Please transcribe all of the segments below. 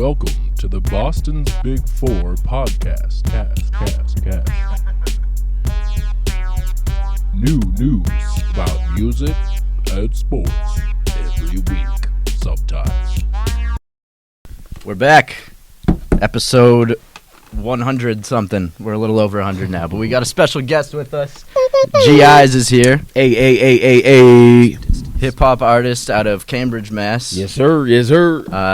Welcome to the Boston's Big Four podcast. Cast. New news about music and sports every week, sometimes. We're back. Episode 100 something. We're a little over 100 now, but we got a special guest with us. G-Eyez is here. Hip-hop artist out of Cambridge, Mass. Yes, sir.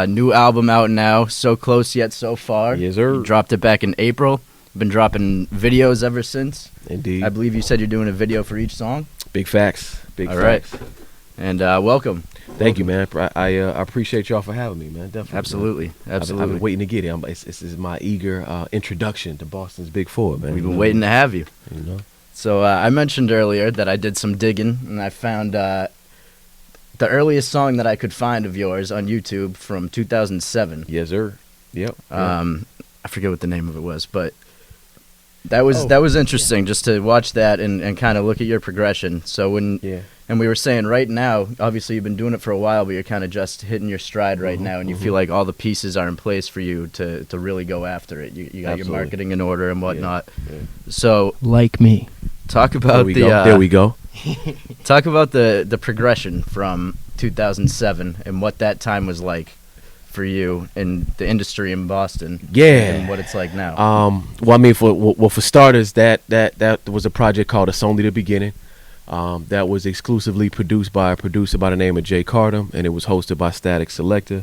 New album out now. So close yet so far. Yes, sir. You dropped it back in April. Been dropping videos ever since. Indeed. I believe you said you're doing a video for each song. Big facts. All right. And welcome. Thank you, man. I appreciate y'all for having me, man. Definitely. Absolutely. Man. I've been waiting to get it. This is my eager introduction to Boston's Big Four, man. We've been waiting to have you. You know. So I mentioned earlier that I did some digging, and I found the earliest song that I could find of yours on YouTube from 2007. Yes, sir. Yep. I forget what the name of it was, but that was interesting just to watch that and kind of look at your progression. So and we were saying right now, obviously you've been doing it for a while, but you're kind of just hitting your stride right now, and you feel like all the pieces are in place for you to really go after it. You got your marketing in order and whatnot. Yeah. So like me. Talk about there we go. Talk about the progression from 2007 and what that time was like for you in the industry in Boston. Yeah. And what it's like now. Well, I mean, for starters, that was a project called "It's Only the Beginning." That was exclusively produced by a producer by the name of Jay Carter, and it was hosted by Static Selector.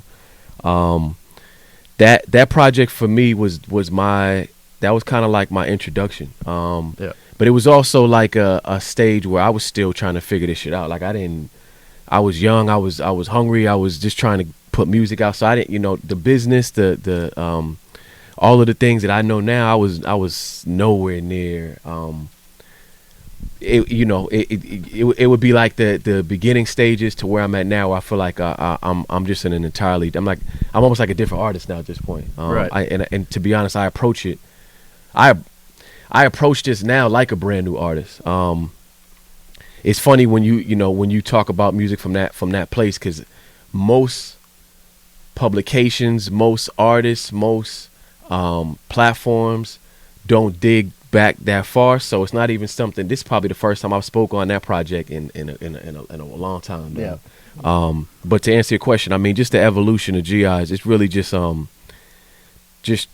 That project for me was kind of like my introduction. But it was also like a stage where I was still trying to figure this shit out. Like I was young, I was hungry, I was just trying to put music out. So I didn't, the business, the all of the things that I know now, I was nowhere near. It would be like the beginning stages to where I'm at now. Where I feel like I'm just in an entirely. I'm almost like a different artist now at this point. Right. And to be honest, I approach this now like a brand new artist. It's funny when you talk about music from that place, because most publications, most artists, most platforms don't dig back that far. So it's not even something. This is probably the first time I've spoke on that project in a long time now. Yeah. But to answer your question, I mean, just the evolution of G-Eyez, it's really just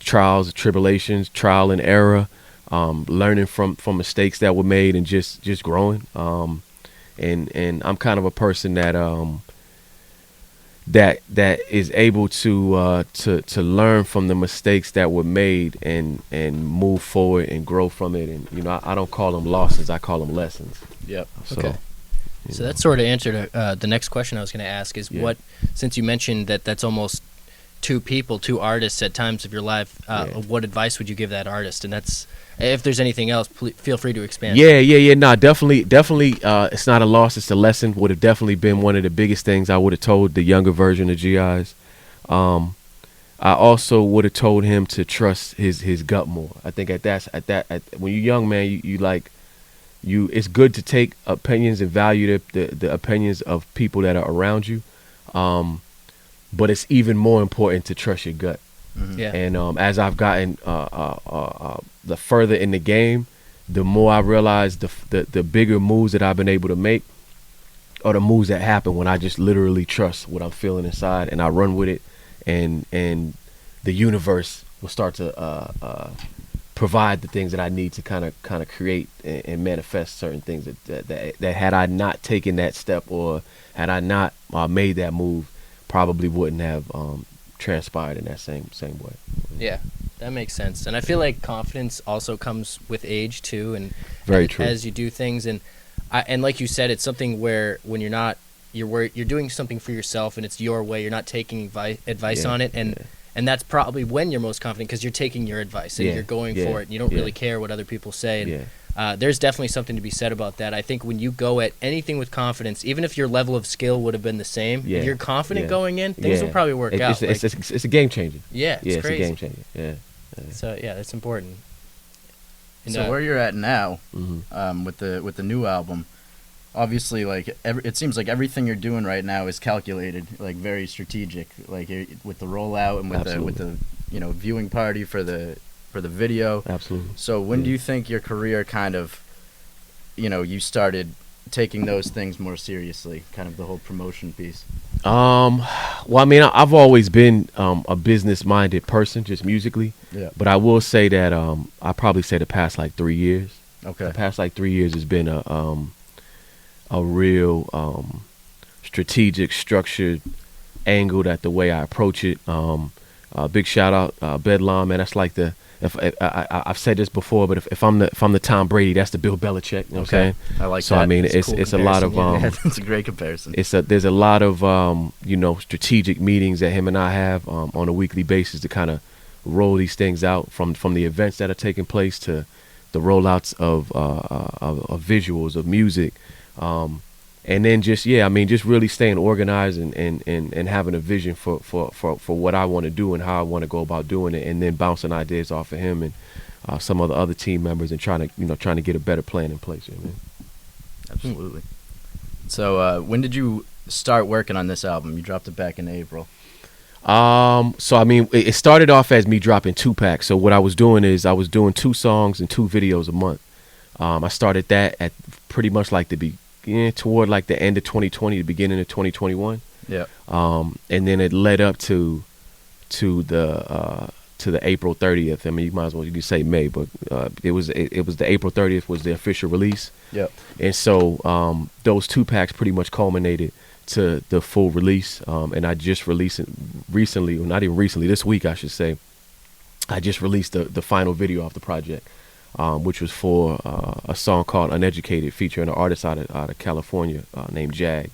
trials and tribulations, trial and error. Learning from mistakes that were made and just growing. And I'm kind of a person that is able to learn from the mistakes that were made and move forward and grow from it. And I don't call them losses, I call them lessons. Yep. Okay. So that sort of answered the next question I was going to ask is since you mentioned that's almost two artists at times of your life, what advice would you give that artist? And that's, if there's anything else, feel free to expand. Nah, definitely. It's not a loss, it's a lesson. Would have definitely been one of the biggest things I would have told the younger version of G-Eyez. I also would have told him to trust his gut more. I think when you're young, man, it's good to take opinions and value the opinions of people that are around you. But it's even more important to trust your gut. Mm-hmm. Yeah. And as I've gotten the further in the game, the more I realize the bigger moves that I've been able to make are the moves that happen when I just literally trust what I'm feeling inside and I run with it, and the universe will start to provide the things that I need to kind of create and manifest certain things that had I not taken that step, or had I not made that move, probably wouldn't have transpired in that same way. Yeah, that makes sense. And I feel like confidence also comes with age too, and very true. As you do things, and like you said, it's something where when you're doing something for yourself and it's your way, you're not taking advice on it, and that's probably when you're most confident, because you're taking your advice and you're going for it, and you don't really care what other people say. And there's definitely something to be said about that. I think when you go at anything with confidence, even if your level of skill would have been the same, if you're confident going in, things will probably work out. It's a game changer. Yeah, it's crazy. It's a game changer. Yeah. So that's important. So where you're at now, with the new album, obviously, like it seems like everything you're doing right now is calculated, like very strategic, like with the rollout and with the viewing party for the video. Absolutely. So when do you think your career kind of, you started taking those things more seriously, kind of the whole promotion piece? Well, I mean, I've always been a business-minded person, just musically. Yeah. But I will say that I probably say the past like 3 years. Okay. The past like 3 years has been a real strategic, structured angle at the way I approach it. Big shout out Bedlam, man. That's like I've said this before, but if I'm the Tom Brady, that's the Bill Belichick. You know what I'm saying? I like so that. I mean, it's it's a lot of it's a great comparison. There's a lot of strategic meetings that him and I have on a weekly basis to kind of roll these things out from the events that are taking place to the rollouts of visuals of music, and then just really staying organized and having a vision for what I want to do and how I want to go about doing it, and then bouncing ideas off of him and some of the other team members and trying to get a better plan in place. You know what I mean? Absolutely. So when did you start working on this album? You dropped it back in April. So I mean, it started off as me dropping 2-packs. So what I was doing is I was doing 2 songs and 2 videos a month. I started that at pretty much like toward like the end of 2020, the beginning of 2021. Yeah. And then it led up to the April 30th. I mean, you can say May, but it was the April 30th was the official release. Yep. And so those 2-packs pretty much culminated to the full release. And I just released it recently, or not even recently, this week I should say. I just released the final video of the project, which was for a song called Uneducated, featuring an artist out of California named Jag.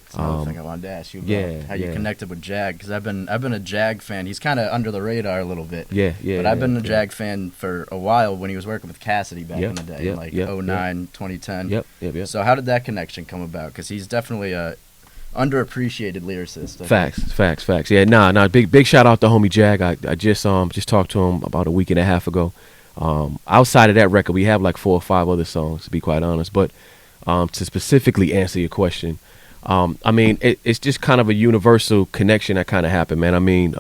That's another thing I wanted to ask you about, how you connected with Jag, because I've been a Jag fan. He's kind of under the radar a little bit. But I've been a Jag fan for a while when he was working with Cassidy back in the day, like 09, 2010. Yep. So how did that connection come about? Because he's definitely a underappreciated lyricist. Facts. Yeah, nah. Big shout out to homie Jag. I just talked to him about a week and a half ago. Outside of that record, we have like 4 or 5 other songs, to be quite honest. But to specifically answer your question, I mean, it's just kind of a universal connection that kind of happened, man. I mean,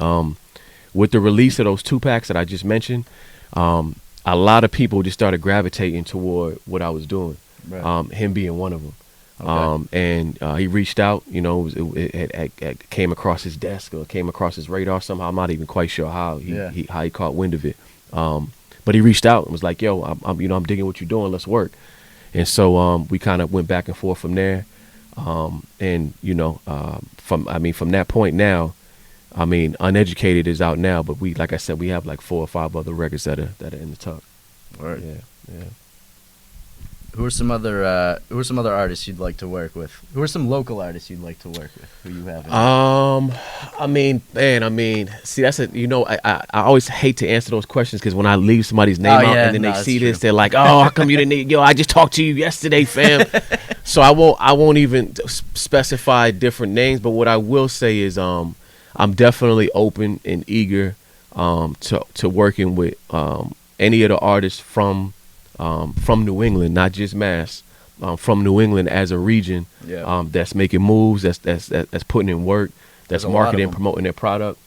with the release of those 2-packs that I just mentioned, a lot of people just started gravitating toward what I was doing. Right. Him being one of them. Okay. And he reached out, it came across his desk or came across his radar somehow. I'm not even quite sure how he caught wind of it. But he reached out and was like, "Yo, I'm digging what you're doing. Let's work." And so we kind of went back and forth from there. And from that point now, I mean, Uneducated is out now, but like I said, we have like 4 or 5 other records that are in the tuck. Word. Yeah. Who are some other artists you'd like to work with? Who are some local artists you'd like to work with? Who you have? See, that's I always hate to answer those questions because when I leave somebody's name out and then they see this, they're like, "Oh, how come you didn't? I just talked to you yesterday, fam." So I won't even specify different names, but what I will say is, I'm definitely open and eager to working with any of the artists from New England, not just Mass, from New England as a region, that's making moves, that's putting in work, that's marketing, promoting their product,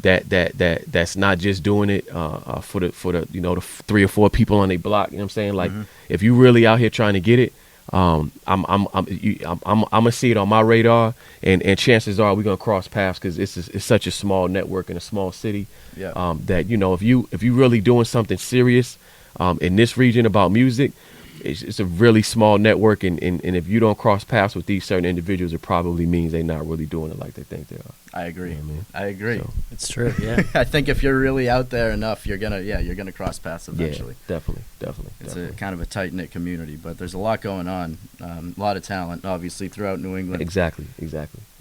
that's not just doing it for the 3 or 4 people on their block. You know what I'm saying? Like, if you really out here trying to get it, I'm gonna see it on my radar, and chances are we're gonna cross paths because it's such a small network in a small city. That if you really doing something serious in this region about music, it's a really small network, and if you don't cross paths with these certain individuals, it probably means they're not really doing it like they think they are. I agree. You know what I mean? I agree. So. It's true. Yeah. I think if you're really out there enough, you're gonna cross paths eventually. Yeah, definitely. It's a kind of a tight knit community, but there's a lot going on, a lot of talent, obviously throughout New England. Exactly.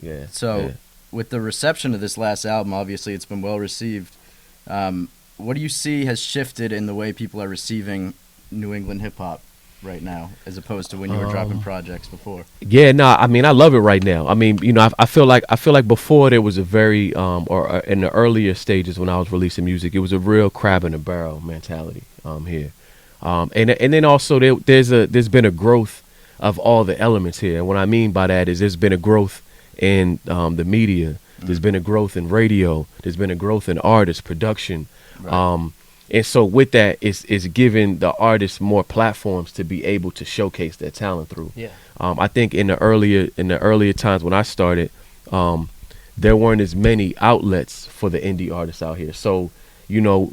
Yeah. So, with the reception of this last album, obviously it's been well received. What do you see has shifted in the way people are receiving New England hip hop right now, as opposed to when you were dropping projects before? Yeah, no, I mean, I love it right now. I mean, I feel like before there was a very or in the earlier stages when I was releasing music, it was a real crab in a barrel mentality here, and then also there's been a growth of all the elements here. And what I mean by that is there's been a growth in the media. There's been a growth in radio. There's been a growth in artists, production. Right. And so with that, it's giving the artists more platforms to be able to showcase their talent through. Yeah. I think in the earlier times when I started, there weren't as many outlets for the indie artists out here. So, you know,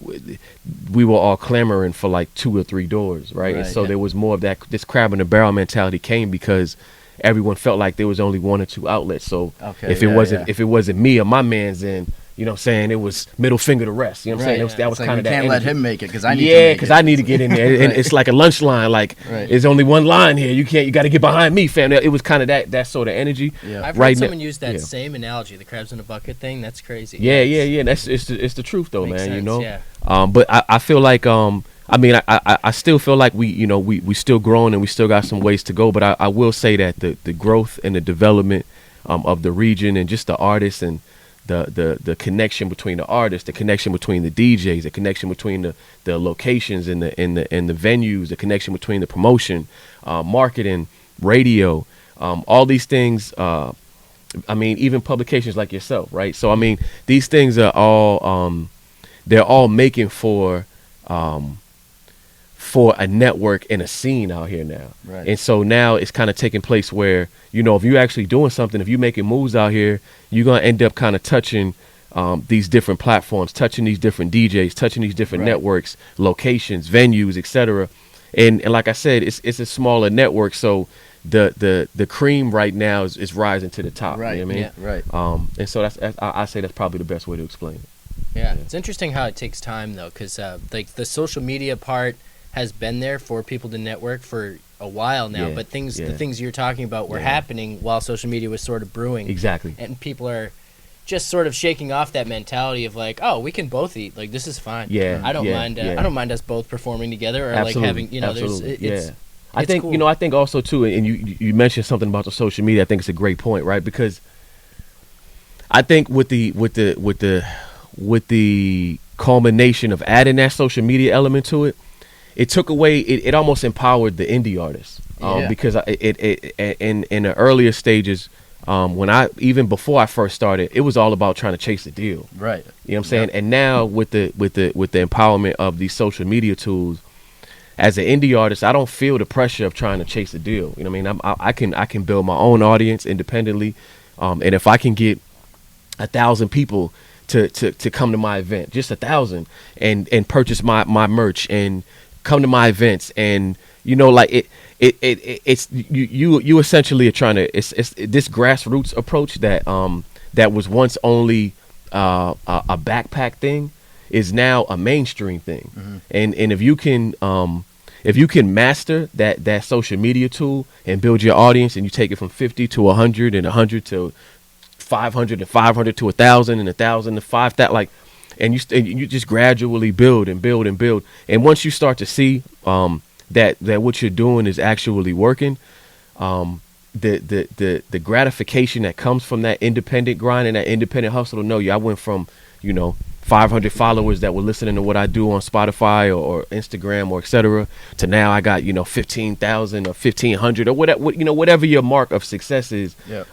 we were all clamoring for like 2 or 3 doors, right? And so there was more of that. This crab in the barrel mentality came because everyone felt like there was only 1 or 2 outlets. So if it wasn't me or my man's, then, you know what I'm saying, it was middle finger to rest. You know what I'm saying? That was kind of that. You can't let him make it because I need to Yeah, because I need to get in there. And it's like a lunch line. Like, there's only one line here. You got to get behind me, fam. It was kind of that sort of energy. Yeah. I've heard someone use that same analogy, the crabs in a bucket thing. That's crazy. Yeah. It's the truth, though, man. Sense, you know? Yeah. But I feel like, I still feel like we still growing and we still got some ways to go. But I will say that the growth and the development of the region and just the artists and the connection between the artists, the connection between the DJs, the connection between the locations and the venues, the connection between the promotion, marketing, radio, all these things. Even publications like yourself, right? So these things are all they're all making for a network and a scene out here now. Right. And so now it's kind of taking place where, you know, if you're actually doing something, if you're making moves out here, you're going to end up kind of touching these different platforms, touching these different DJs, touching these different networks, locations, venues, etc. And like I said, it's a smaller network, so the cream right now is rising to the top. Right. You know what I mean? Yeah. Right. And so I say that's probably the best way to explain it. Yeah. It's interesting how it takes time though, because like the social media part has been there for people to network for a while now, but the things you're talking about were happening while social media was sort of brewing. Exactly. And people are just sort of shaking off that mentality of like, oh, we can both eat. Like, this is fine. Yeah. I don't mind. I don't mind us both performing together or Absolutely. like having, you know, Absolutely. I think, cool. I think also too, and you mentioned something about the social media. I think it's a great point, right? Because I think with the culmination of adding that social media element to it, it took away. It almost empowered the indie artists because in the earlier stages, even before I first started, it was all about trying to chase a deal. Right. You know what I'm saying? And now with the empowerment of these social media tools, as an indie artist, I don't feel the pressure of trying to chase a deal. You know what I mean? I can build my own audience independently, and if I can get 1,000 people to come to my event, just 1,000, and purchase my merch and come to my events, and you know, like it's you essentially are trying to it's this grassroots approach that was once only a backpack thing is now a mainstream thing. Mm-hmm. And if you can master that social media tool and build your audience, and you take it from 50 to 100 and 100 to 500 and 500 to 1,000 and 1,000 to 5,000, like, and you just gradually build and build and build. And once you start to see that what you're doing is actually working, the gratification that comes from that independent grind and that independent hustle to know I went from, 500 followers that were listening to what I do on Spotify or Instagram or etc. to now I got 15,000 or 1,500 or whatever your mark of success is. Yep.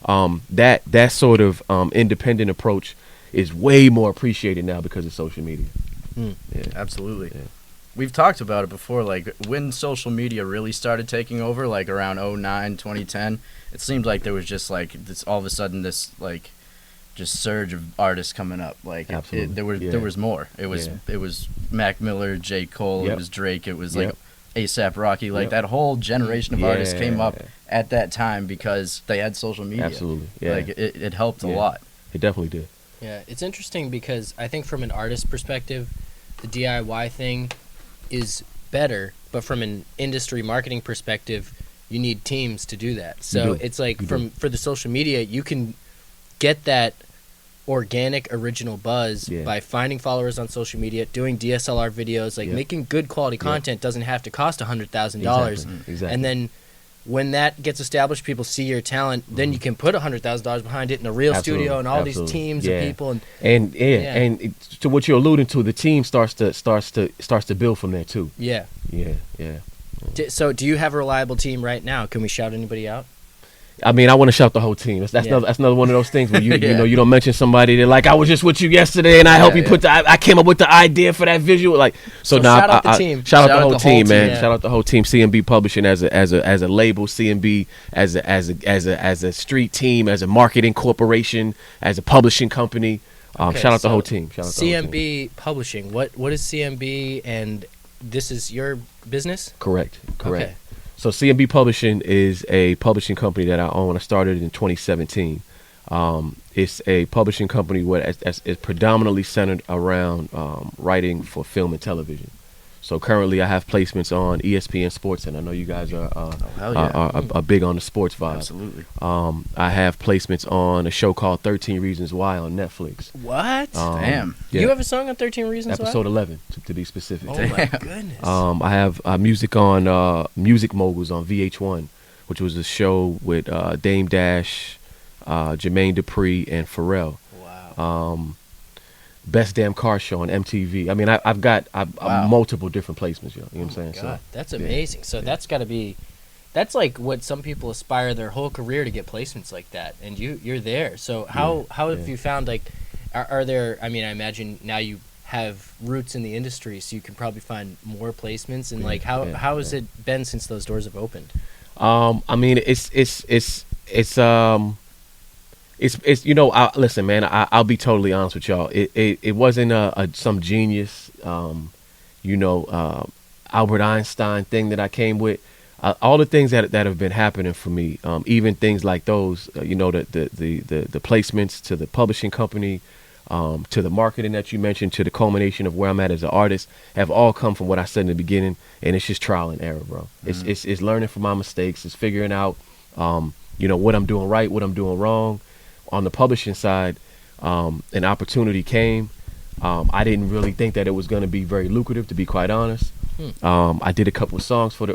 That sort of independent approach is way more appreciated now because of social media. Yeah. Absolutely. Yeah. We've talked about it before, like when social media really started taking over, like around 2009, 2010, it seemed like there was just like this all of a sudden this like just surge of artists coming up. Like there was more. It was Mac Miller, J. Cole, It was Drake, it was like A$AP Rocky, like that whole generation of artists came up at that time because they had social media. Absolutely. Yeah. Like it helped a lot. It definitely did. Yeah, it's interesting because I think from an artist perspective, the DIY thing is better, but from an industry marketing perspective, you need teams to do that. So it's like for the social media, you can get that organic original buzz by finding followers on social media, doing DSLR videos, like making good quality content doesn't have to cost $100,000. Exactly. And then when that gets established, people see your talent, then you can put $100,000 behind it in a real studio and all these teams of people. And to what you're alluding to, the team starts to build from there too. Yeah. So do you have a reliable team right now? Can we shout anybody out? I mean, I want to shout the whole team. That's another one of those things where you know, you don't mention somebody that like, I was just with you yesterday and I helped you put I came up with the idea for that visual. Like, so now shout out the team. Shout out the whole team, man. Yeah. Shout out the whole team. CMB Publishing as a label, CMB as a street team, as a marketing corporation, as a publishing company. Shout out the whole team. Shout out the whole team. CMB Publishing. What is CMB, and this is your business? Correct. Okay. So CMB Publishing is a publishing company that I own. I started in 2017. It's a publishing company it's predominantly centered around writing for film and television. So currently I have placements on ESPN Sports, and I know you guys are big on the sports vibe. Absolutely. I have placements on a show called 13 Reasons Why on Netflix. What? Damn. Yeah. You have a song on 13 Reasons Why? Episode 11, to be specific. Oh my goodness. I have music on Music Moguls on VH1, which was a show with Dame Dash, Jermaine Dupri, and Pharrell. Wow. Best Damn Car Show on MTV. I mean, I've got multiple different placements. You know what I'm saying? God, So that's amazing. So that's got to be, that's like what some people aspire their whole career to get placements like that, and you're there. So how have you found, like, are there? I mean, I imagine now you have roots in the industry, so you can probably find more placements. And like, how has it been since those doors have opened? I mean, it's you know, listen, man, I'll be totally honest with y'all. It wasn't some genius, you know, Albert Einstein thing that I came with. All the things that have been happening for me, even things like those, you know, the placements to the publishing company, to the marketing that you mentioned, to the culmination of where I'm at as an artist, have all come from what I said in the beginning, and it's just trial and error, bro. Mm-hmm. It's learning from my mistakes. It's figuring out, you know, what I'm doing right, what I'm doing wrong. On the publishing side, an opportunity came. I didn't really think that it was going to be very lucrative, to be quite honest. I did a couple of songs for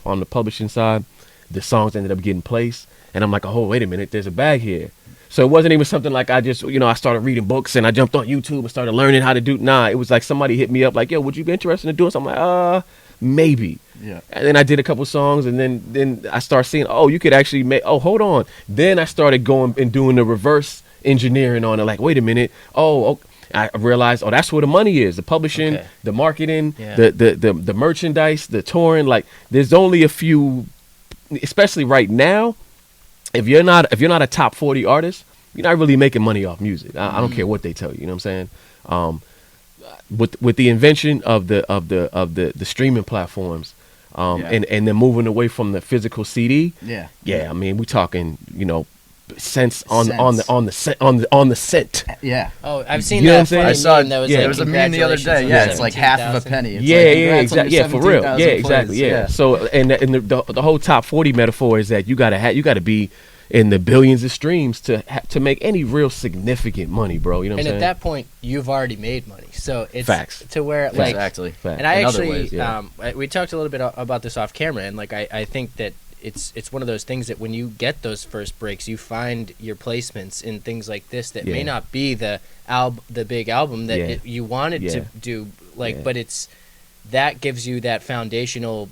on the publishing side. The songs ended up getting placed, and I'm like, oh, wait a minute, there's a bag here. So it wasn't even something like I just, you know, I started reading books and I jumped on YouTube and started learning how to do. Nah, it was like somebody hit me up like, yo, would you be interested in doing something? I'm like, maybe. Yeah. And then I did a couple songs, and then I started seeing, oh, you could actually make, oh, hold on. Then I started going and doing the reverse engineering on it. Like, wait a minute. I realized, that's where the money is. The publishing, the marketing, the merchandise, the touring. Like, there's only a few, especially right now, if you're not a top 40 artist, you're not really making money off music. I don't care what they tell you. You know what I'm saying? With the invention of the streaming platforms, and then moving away from the physical CD. Yeah. I mean, we talking, you know, cents on the cent. Yeah. Oh, I've seen You know that. what I'm saying? I saw it. That was There like, was a meme the other day. Yeah, it's like half of a 17,000. penny. It's Yeah, like, exactly. Yeah, for real. Yeah, exactly. Yeah. So, and the whole top 40 metaphor is that you gotta be in the billions of streams to make any real significant money, bro. You know what I'm saying? And at that point, you've already made money. So it's Facts. to where, like, Exactly. Facts. and I In other actually, ways, we talked a little bit about this off camera, and like I think that it's one of those things that when you get those first breaks, you find your placements in things like this that may not be the big album that you wanted to do, like, but it's that gives you that foundational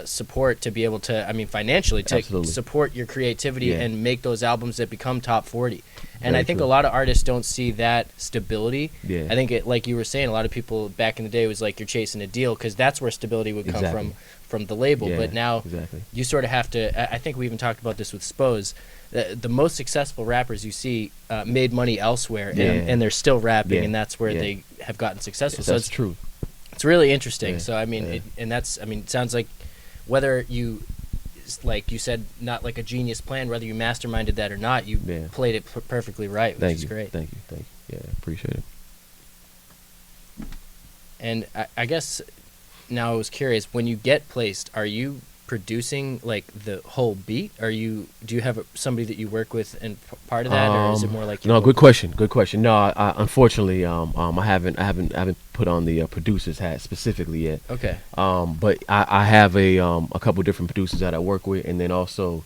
support to be able to, I mean, financially to support your creativity and make those albums that become top 40. And I think a lot of artists don't see that stability. I think it, like you were saying, a lot of people back in the day was like, you're chasing a deal, because that's where stability would come from the label. But now you sort of have to, I think we even talked about this with Spose, the most successful rappers you see made money elsewhere, and they're still rapping, and that's where they have gotten successful. So that's true. It's really interesting. So I mean, it sounds like, whether you, like you said, not like a genius plan, whether you masterminded that or not, you played it perfectly right, which is great. Thank you. Yeah, appreciate it. And I guess now I was curious, when you get placed, are you producing like the whole beat? Do you have somebody that you work with and part of that, or is it more like no? Good question. No, I unfortunately, I haven't put on the producer's hat specifically yet. Okay. But I have a couple different producers that I work with, and then also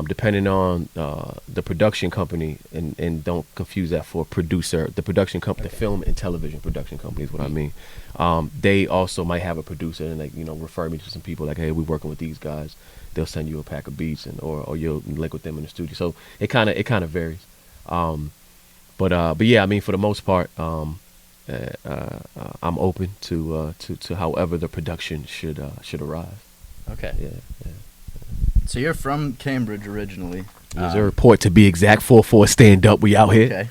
depending on the production company, and don't confuse that for producer. The production company, the film and television production company is what I mean. They also might have a producer and like refer me to some people like, hey, we're working with these guys. They'll send you a pack of beats or you'll link with them in the studio. So it kind of varies. But yeah, I mean for the most part, I'm open to however the production should arrive. Okay. Yeah. So you're from Cambridge originally. There's a report to be exact. 4-4 stand up. We out here.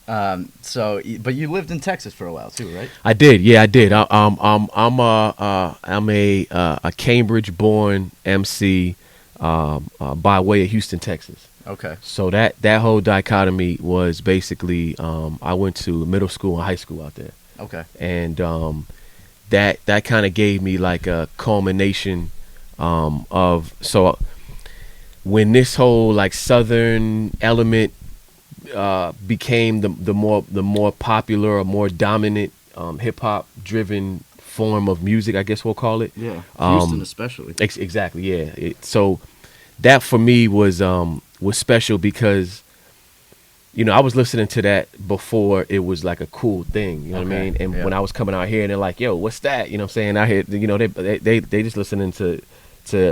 Okay. But you lived in Texas for a while too, right? I did. Yeah, I did. I'm a Cambridge-born MC by way of Houston, Texas. Okay. So that whole dichotomy was basically I went to middle school and high school out there. Okay. And that kind of gave me like a culmination of when this whole like Southern element became the more popular or more dominant hip hop driven form of music, I guess we'll call it. Yeah, Houston especially. Exactly, yeah. So that for me was special because I was listening to that before it was like a cool thing, you know what I mean? And when I was coming out here and they're like, yo, what's that? You know what I'm saying? I hear, they just listening to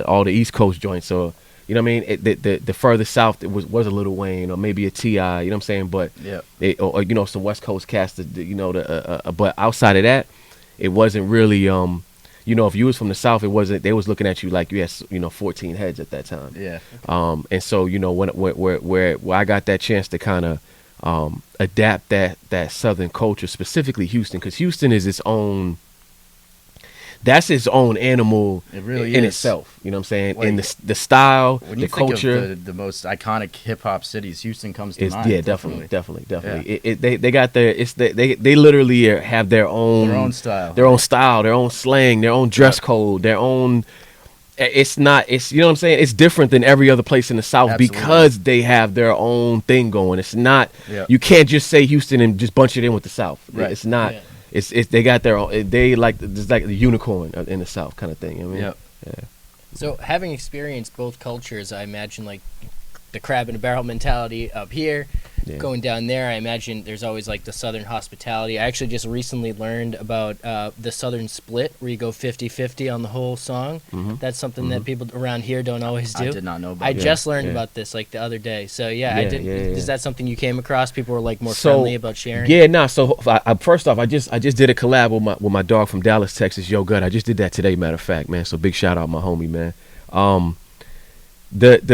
all the East Coast joints. So, you know what I mean? The further south it was a Lil Wayne or maybe a T.I., you know what I'm saying? But, or some West Coast cast, but outside of that, it wasn't really, if you was from the South, it wasn't, they was looking at you like you had, 14 heads at that time. Yeah. And so, where I got that chance to kind of adapt that Southern culture, specifically Houston, because Houston is its own, that's its own animal in itself. You know what I'm saying? Like, and the style, when the you think culture. Of the most iconic hip hop cities, Houston comes to mind. Yeah, definitely. Yeah. They got they literally have their own style, their own slang, their own dress code, their own. It's you know what I'm saying? It's different than every other place in the South because they have their own thing going. It's not. You can't just say Houston and just bunch it in with the South. Right. It's not. Yeah. It's they got their own. They it's like the unicorn in the South kind of thing. I mean, yeah. So having experienced both cultures, I imagine like the crab in a barrel mentality up here. Yeah. Going down there, I imagine there's always like the Southern hospitality. I actually just recently learned about the Southern split, where you go 50-50 on the whole song. Mm-hmm. That's something that people around here don't always do. I did not know about. I just learned about this like the other day. So I didn't. Is that something you came across? People were like more friendly about sharing. Yeah, nah. So first off, I just did a collab with my dog from Dallas, Texas, Yo Gut. I just did that today, matter of fact, man. So big shout out my homie, man.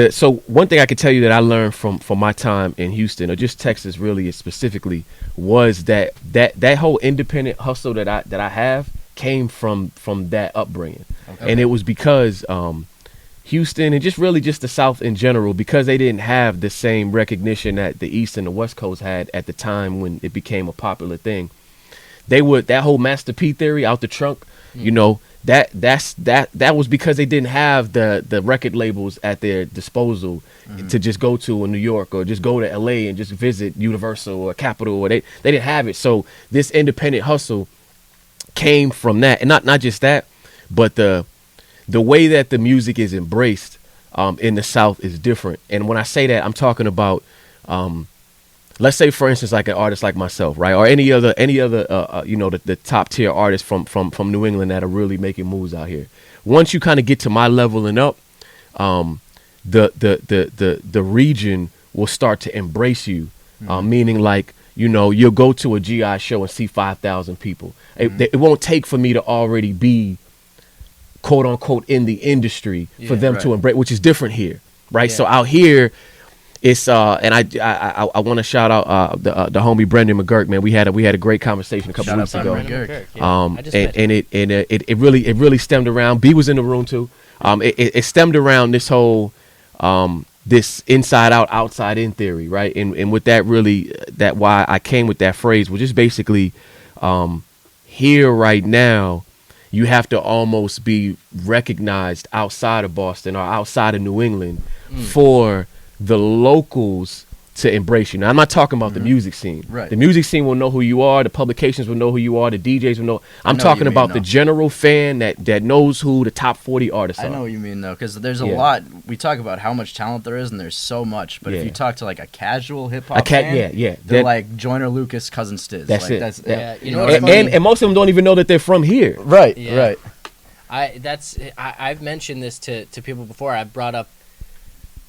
So one thing I could tell you that I learned from my time in Houston, or just Texas really specifically, was that whole independent hustle that I have came from that upbringing. Okay. And it was because Houston and just the South in general, because they didn't have the same recognition that the East and the West Coast had at the time when it became a popular thing. That whole Master P theory out the trunk, that was because they didn't have the record labels at their disposal to just go to in New York or just go to LA and just visit Universal or Capitol, or they didn't have it. So this independent hustle came from that, and not just that, but the way that the music is embraced in the South is different. And when I say that, I'm talking about let's say, for instance, like an artist like myself, right, or any other, the top tier artists from New England that are really making moves out here. Once you kind of get to my level and up, the region will start to embrace you, meaning like you'll go to a G-Eyez show and see 5,000 people. It won't take for me to already be quote unquote in the industry for them to embrace, which is different here, right? Yeah. So out here. It's and I want to shout out the homie Brendan McGurk, man. We had a great conversation a couple weeks ago. It really stemmed around. B was in the room too. It stemmed around this whole this inside out, outside in theory, right? And with that that why I came with that phrase, which is basically here right now, you have to almost be recognized outside of Boston or outside of New England for the locals to embrace you. Now, I'm not talking about the music scene. Right. The music scene will know who you are. The publications will know who you are. The DJs will know. I'm know talking what you about mean, the though. general fan that knows who the top 40 artists are. I know what you mean, though, because there's a Yeah. lot. We talk about how much talent there is, and there's so much. But if Yeah. you talk to like a casual hip hop fan, yeah. they're like Joyner Lucas, Cousin Stiz. That's like, it. That's, Yeah, you know what what's I funny? mean? And most of them don't even know that they're from here. Right, Yeah. right. I've mentioned this to people before. I brought up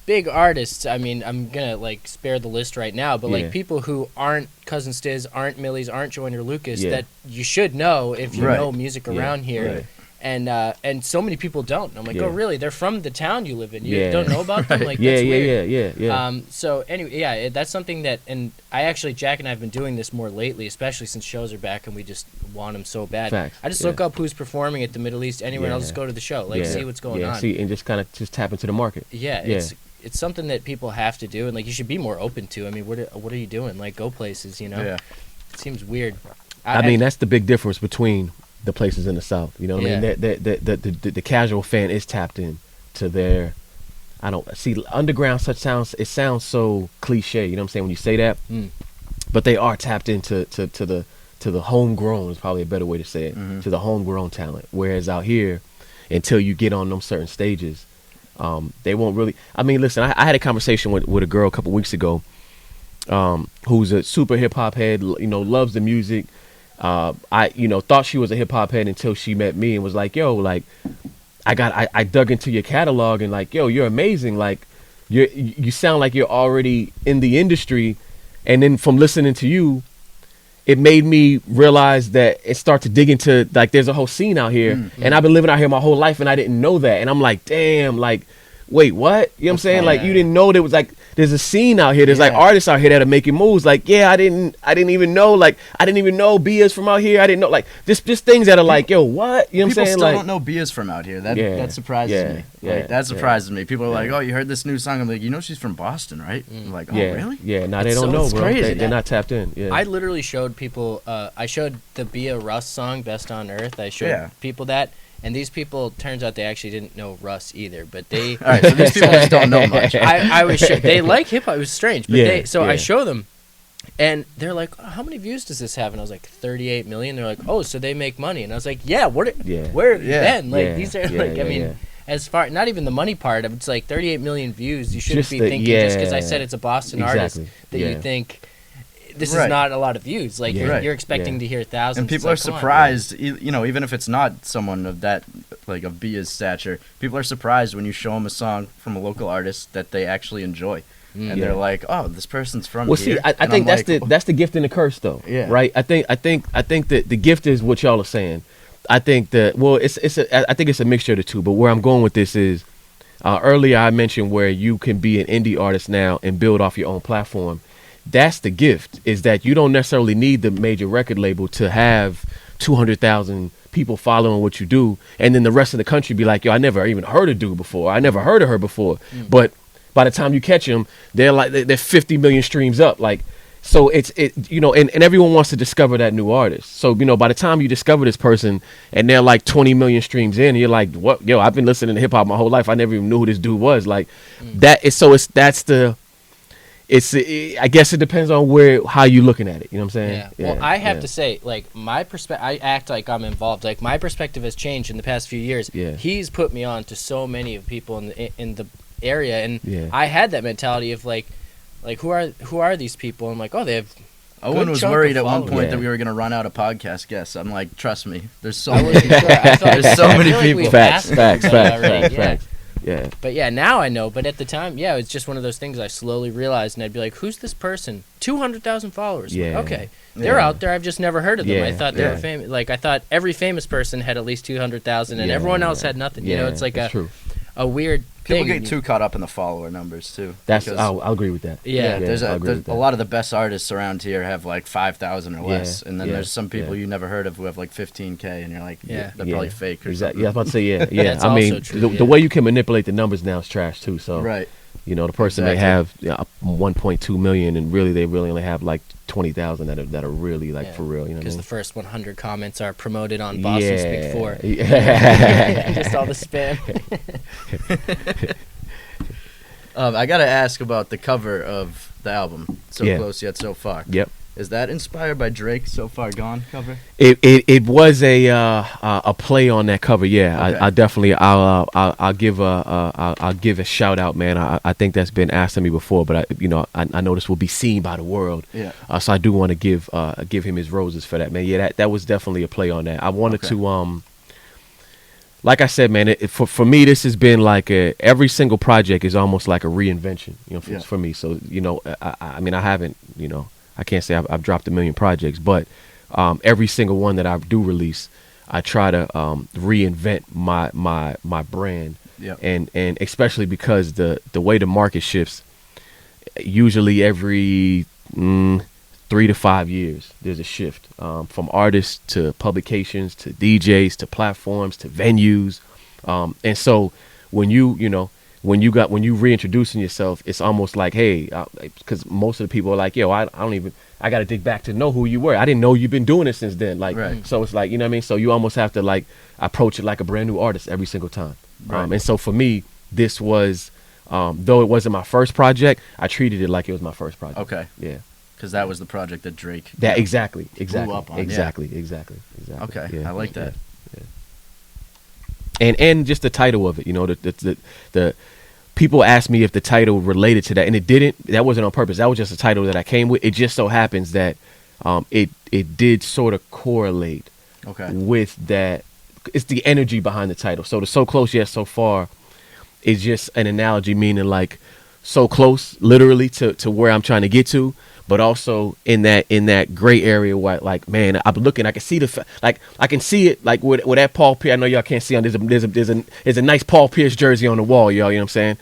big artists. I mean, I'm gonna like spare the list right now, but Yeah. like people who aren't Cousin Stiz, aren't Millies, aren't Joyner Lucas, Yeah. that you should know if you Right. know music Yeah. around here. Right. And so many people don't. And I'm like, Yeah. oh really? They're from the town you live in. You Yeah. don't know about them? Right. Like, Yeah, that's yeah, weird. yeah. So anyway, yeah, that's something that, and I actually, Jack and I have been doing this more lately, especially since shows are back and we just want them so bad. Facts, I just yeah. look up who's performing at the Middle East anywhere, and I'll Yeah. just go to the show, like Yeah. see what's going yeah, on. See, and just kind of just tap into the market. Yeah, Yeah. it's something that people have to do, and like you should be more open to. I mean, what are you doing? Like, go places, you know? Yeah. It seems weird. I mean, that's the big difference between the places in the South. You know what I mean? Yeah. The casual fan is tapped in to their, I don't see underground. It sounds so cliche. You know what I'm saying when you say that, but they are tapped into to the homegrown is probably a better way to say it. To the homegrown talent. Whereas out here, until you get on them certain stages, they won't really. I mean, listen, I had a conversation with a girl a couple weeks ago, who's a super hip hop head. You know, loves the music. I thought she was a hip hop head until she met me and was like, yo, like I dug into your catalog and like, yo, you're amazing. Like you sound like you're already in the industry. And then from listening to you, it made me realize that it start to dig into like there's a whole scene out here and I've been living out here my whole life and I didn't know that. And I'm like, damn, like, wait, what? You know what I'm saying? Like you didn't know there was like there's a scene out here. There's like artists out here that are making moves. Like, yeah, I didn't even know. Like, I didn't even know Bia's from out here. I didn't know. Like, just things that are like, yo, what? You know what I'm People saying? still Like, don't know Bia's from out here. That surprises me. Yeah, Like, that surprises me. People are like, oh, you heard this new song? I'm like, you know she's from Boston, right? I'm like, oh, really? Yeah, no, they It's don't so- know, it's bro. crazy. They're not tapped in. Yeah. I literally showed people. I showed the Bia Russ song "Best on Earth." I showed people that, and these people turns out they actually didn't know Russ either. But they, All right, so these people just don't know much. I was they like hip hop. It was strange, but Yeah, I yeah. show them, and they're like, oh, "How many views does this have?" And I was like, 38 million. They're like, "Oh, so they make money?" And I was like, "Yeah, where have you been? Like Yeah, these are yeah, like, yeah, I mean." yeah. As far not even the money part of it's like 38 million views. You shouldn't Just be the- thinking just because I said it's a Boston artist Exactly, that yeah. you think this Right. is not a lot of views. Like Yeah. you're expecting Yeah. to hear thousands. And people are It's like, come on. surprised, even if it's not someone of that, like of Bia's stature, people are surprised when you show them a song from a local artist that they actually enjoy. And Yeah. they're like, oh, this person's from Well, here. see, I And think I'm that's like, that's the gift and the curse, though. Yeah. Right. I think that the gift is what y'all are saying. I think that I think it's a mixture of the two. But where I'm going with this is, earlier I mentioned where you can be an indie artist now and build off your own platform. That's the gift, is that you don't necessarily need the major record label to have 200,000 people following what you do, and then the rest of the country be like, yo, I never even heard of dude before. I never heard of her before. But by the time you catch them, they're 50 million streams up. Like, so and everyone wants to discover that new artist. So, by the time you discover this person and they're like 20 million streams in, you're like, what? Yo, I've been listening to hip hop my whole life. I never even knew who this dude was. Like, I guess it depends on how you looking at it. You know what I'm saying? Yeah. Well, I have to say, like, my perspective, I act like I'm involved. Like, my perspective has changed in the past few years. Yeah. He's put me on to so many of people in the area, and Yeah. I had that mentality of like who are these people? I'm like, oh, they have. Owen good was chunk of worried at one followers. point Yeah. that we were going to run out of podcast guests. I'm like, trust me, there's so I many. wasn't sure. I thought- There's so I many feel like people. we've Facts, asked facts, everybody facts, already, facts, yeah. facts. Yeah. But yeah, now I know. But at the time, yeah, it's just one of those things I slowly realized, and I'd be like, "Who's this person? 200,000 followers. Like, Yeah. okay, they're Yeah. out there. I've just never heard of them. Yeah, I thought they yeah. were famous. Like I thought every famous person had at least 200,000, and everyone else had nothing. You know, it's like that's true. a weird People thing. get too caught up in the follower numbers too. That's because- I'll agree with that. Yeah. there's I'll agree with a that. lot of the best artists around here have like 5,000 or less, and then yeah, there's some people yeah. you never heard of who have like 15K, and you're like, Yeah. they're probably fake or Exactly. something. Yeah, I was about to say, yeah. That's I mean, also true, the yeah. way you can manipulate the numbers now is trash too. So, Right. the person may have 1.2 million, and they really only have like 20,000 that are really like for real. You know what I Because mean? the first 100 comments are promoted on Boston Speak 4. Yeah. Just all the spam. I gotta ask about the cover of the album, So Yeah. Close Yet So Far. Yep. Is that inspired by Drake So Far Gone cover? It was a play on that cover. Yeah, Okay. I definitely I'll give a shout out, man. I think that's been asked of me before, but I know this will be seen by the world. Yeah. So I do want to give him his roses for that, man. Yeah, that was definitely a play on that. I wanted to like I said, man, for me, this has been like every single project is almost like a reinvention, for me. So, I mean, I haven't, I can't say I've dropped a million projects, but every single one that I do release, I try to reinvent my brand. Yep. And especially because the way the market shifts, usually every 3 to 5 years, there's a shift from artists to publications to DJs to platforms to venues, and so when you reintroducing yourself, it's almost like, hey, because most of the people are like, yo, I got to dig back to know who you were. I didn't know you've been doing it since then. Like, right. So it's like, you know what I mean. So you almost have to like approach it like a brand new artist every single time. Right. And so for me, this was, though it wasn't my first project, I treated it like it was my first project. Okay. Yeah. Because that was the project that Drake. Exactly. up on, Exactly. Okay, Yeah, I like that. Yeah. And just the title of it, the people asked me if the title related to that, and it didn't. That wasn't on purpose. That was just a title that I came with. It just so happens that it did sort of correlate with that. It's the energy behind the title. So the So Close Yet So Far is just an analogy, meaning like so close, literally to where I'm trying to get to, but also in that gray area where, like, man, I'm looking, I can see I can see it, like with that Paul Pierce. I know y'all can't see on. There's a nice Paul Pierce jersey on the wall, y'all. You know what I'm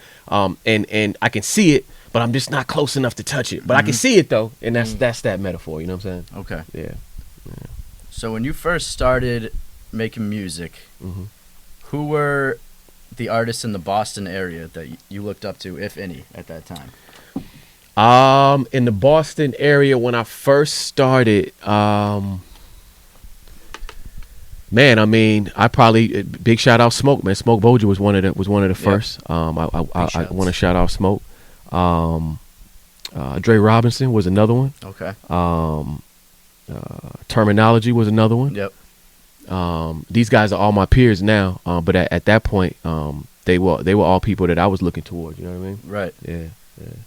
saying? And I can see it, but I'm just not close enough to touch it. But I can see it though, and that's that metaphor. You know what I'm saying? Okay. Yeah. So when you first started making music, who were the artists in the Boston area that you looked up to, if any, at that time? In the Boston area when I first started, man, I mean, I probably big shout out Smoke, man. Smoke Bolger was one of the first. I want to shout out Smoke. Dre Robinson was another one. Okay. Terminology was another one. Yep. These guys are all my peers now, but at that point, they were all people that I was looking towards. You know what I mean? Right. Yeah.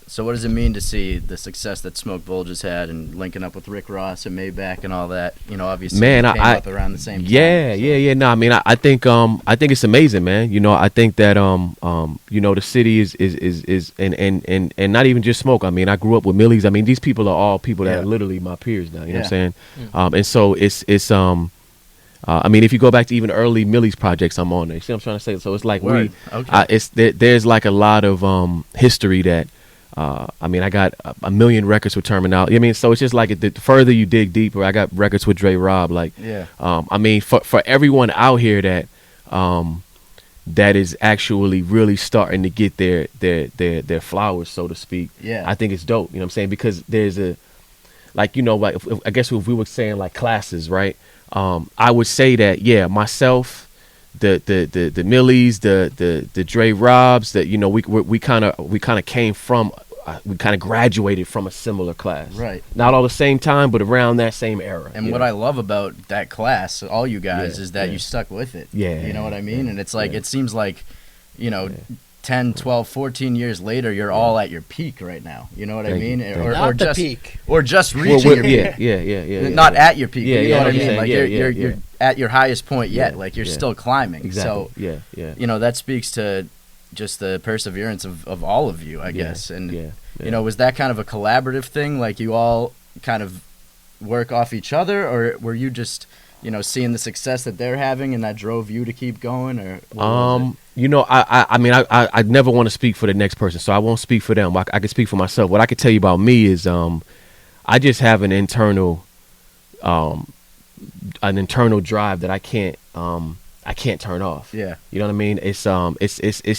So what does it mean to see the success that Smoke Bolger's had and linking up with Rick Ross and Maybach and all that? Obviously, man, came up around the same time. Yeah. No, I mean, I think it's amazing, man. I think that the city is and not even just Smoke. I mean, I grew up with Millies. I mean, these people are all people that are literally my peers now. You know what I'm saying? And so it's I mean, if you go back to even early Millie's projects, I'm on there. See what I'm trying to say? So it's like there's like a lot of history that, I mean, I got a million records with Terminology. I mean, so it's just like the further you dig deeper, I got records with Dre Rob. Like, I mean, for everyone out here that is actually really starting to get their flowers, so to speak. Yeah, I think it's dope. You know what I'm saying? Because there's I guess if we were saying like classes, right? I would say that myself, the Millies, the Dre Robs, that we kind of came from, we kind of graduated from a similar class, right? Not all the same time, but around that same era. And what I love about that class, all you guys, is that you stuck with it. Yeah, you know what I mean. And it's like it seems like, 10, 12, 14 years later, you're all at your peak right now. You know what I mean? Or just peak. Or just reaching your peak. Yeah. Not at your peak. You know what I mean? Like you're at your highest point yet. Like you're still climbing. Exactly. So that speaks to just the perseverance of all of you, I guess. And was that kind of a collaborative thing? Like you all kind of work off each other, or were you just seeing the success that they're having and that drove you to keep going? Or I mean, I never want to speak for the next person, so I won't speak for them. I can speak for myself. What I can tell you about me is I just have an internal drive that I can't turn off. Yeah, you know what I mean. It's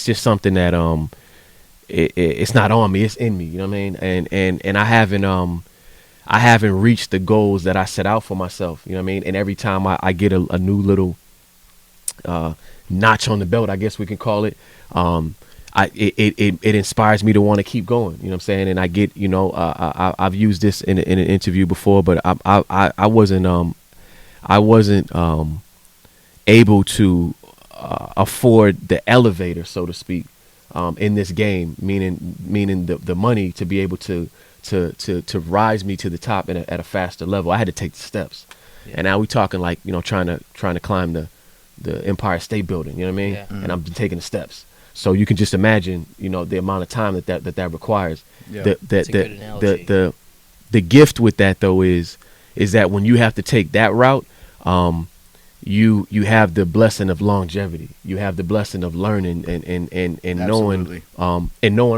just something that it's not on me. It's in me. You know what I mean. And I haven't reached the goals that I set out for myself. You know what I mean. And every time I get a new little notch on the belt, I guess we can call it, I it inspires me to want to keep going. You know what I'm saying? And I get, I've used this in an interview before, but I wasn't able to afford the elevator, so to speak, in this game, meaning the money to be able to rise me to the top at a faster level. I had to take the steps. Yeah. And now we talking like, trying to climb the Empire State Building, you know what I mean? Yeah. And I'm taking the steps. So you can just imagine, the amount of time that requires. Yeah. That's a good analogy. The gift with that though is that when you have to take that route, you have the blessing of longevity. You have the blessing of learning and knowing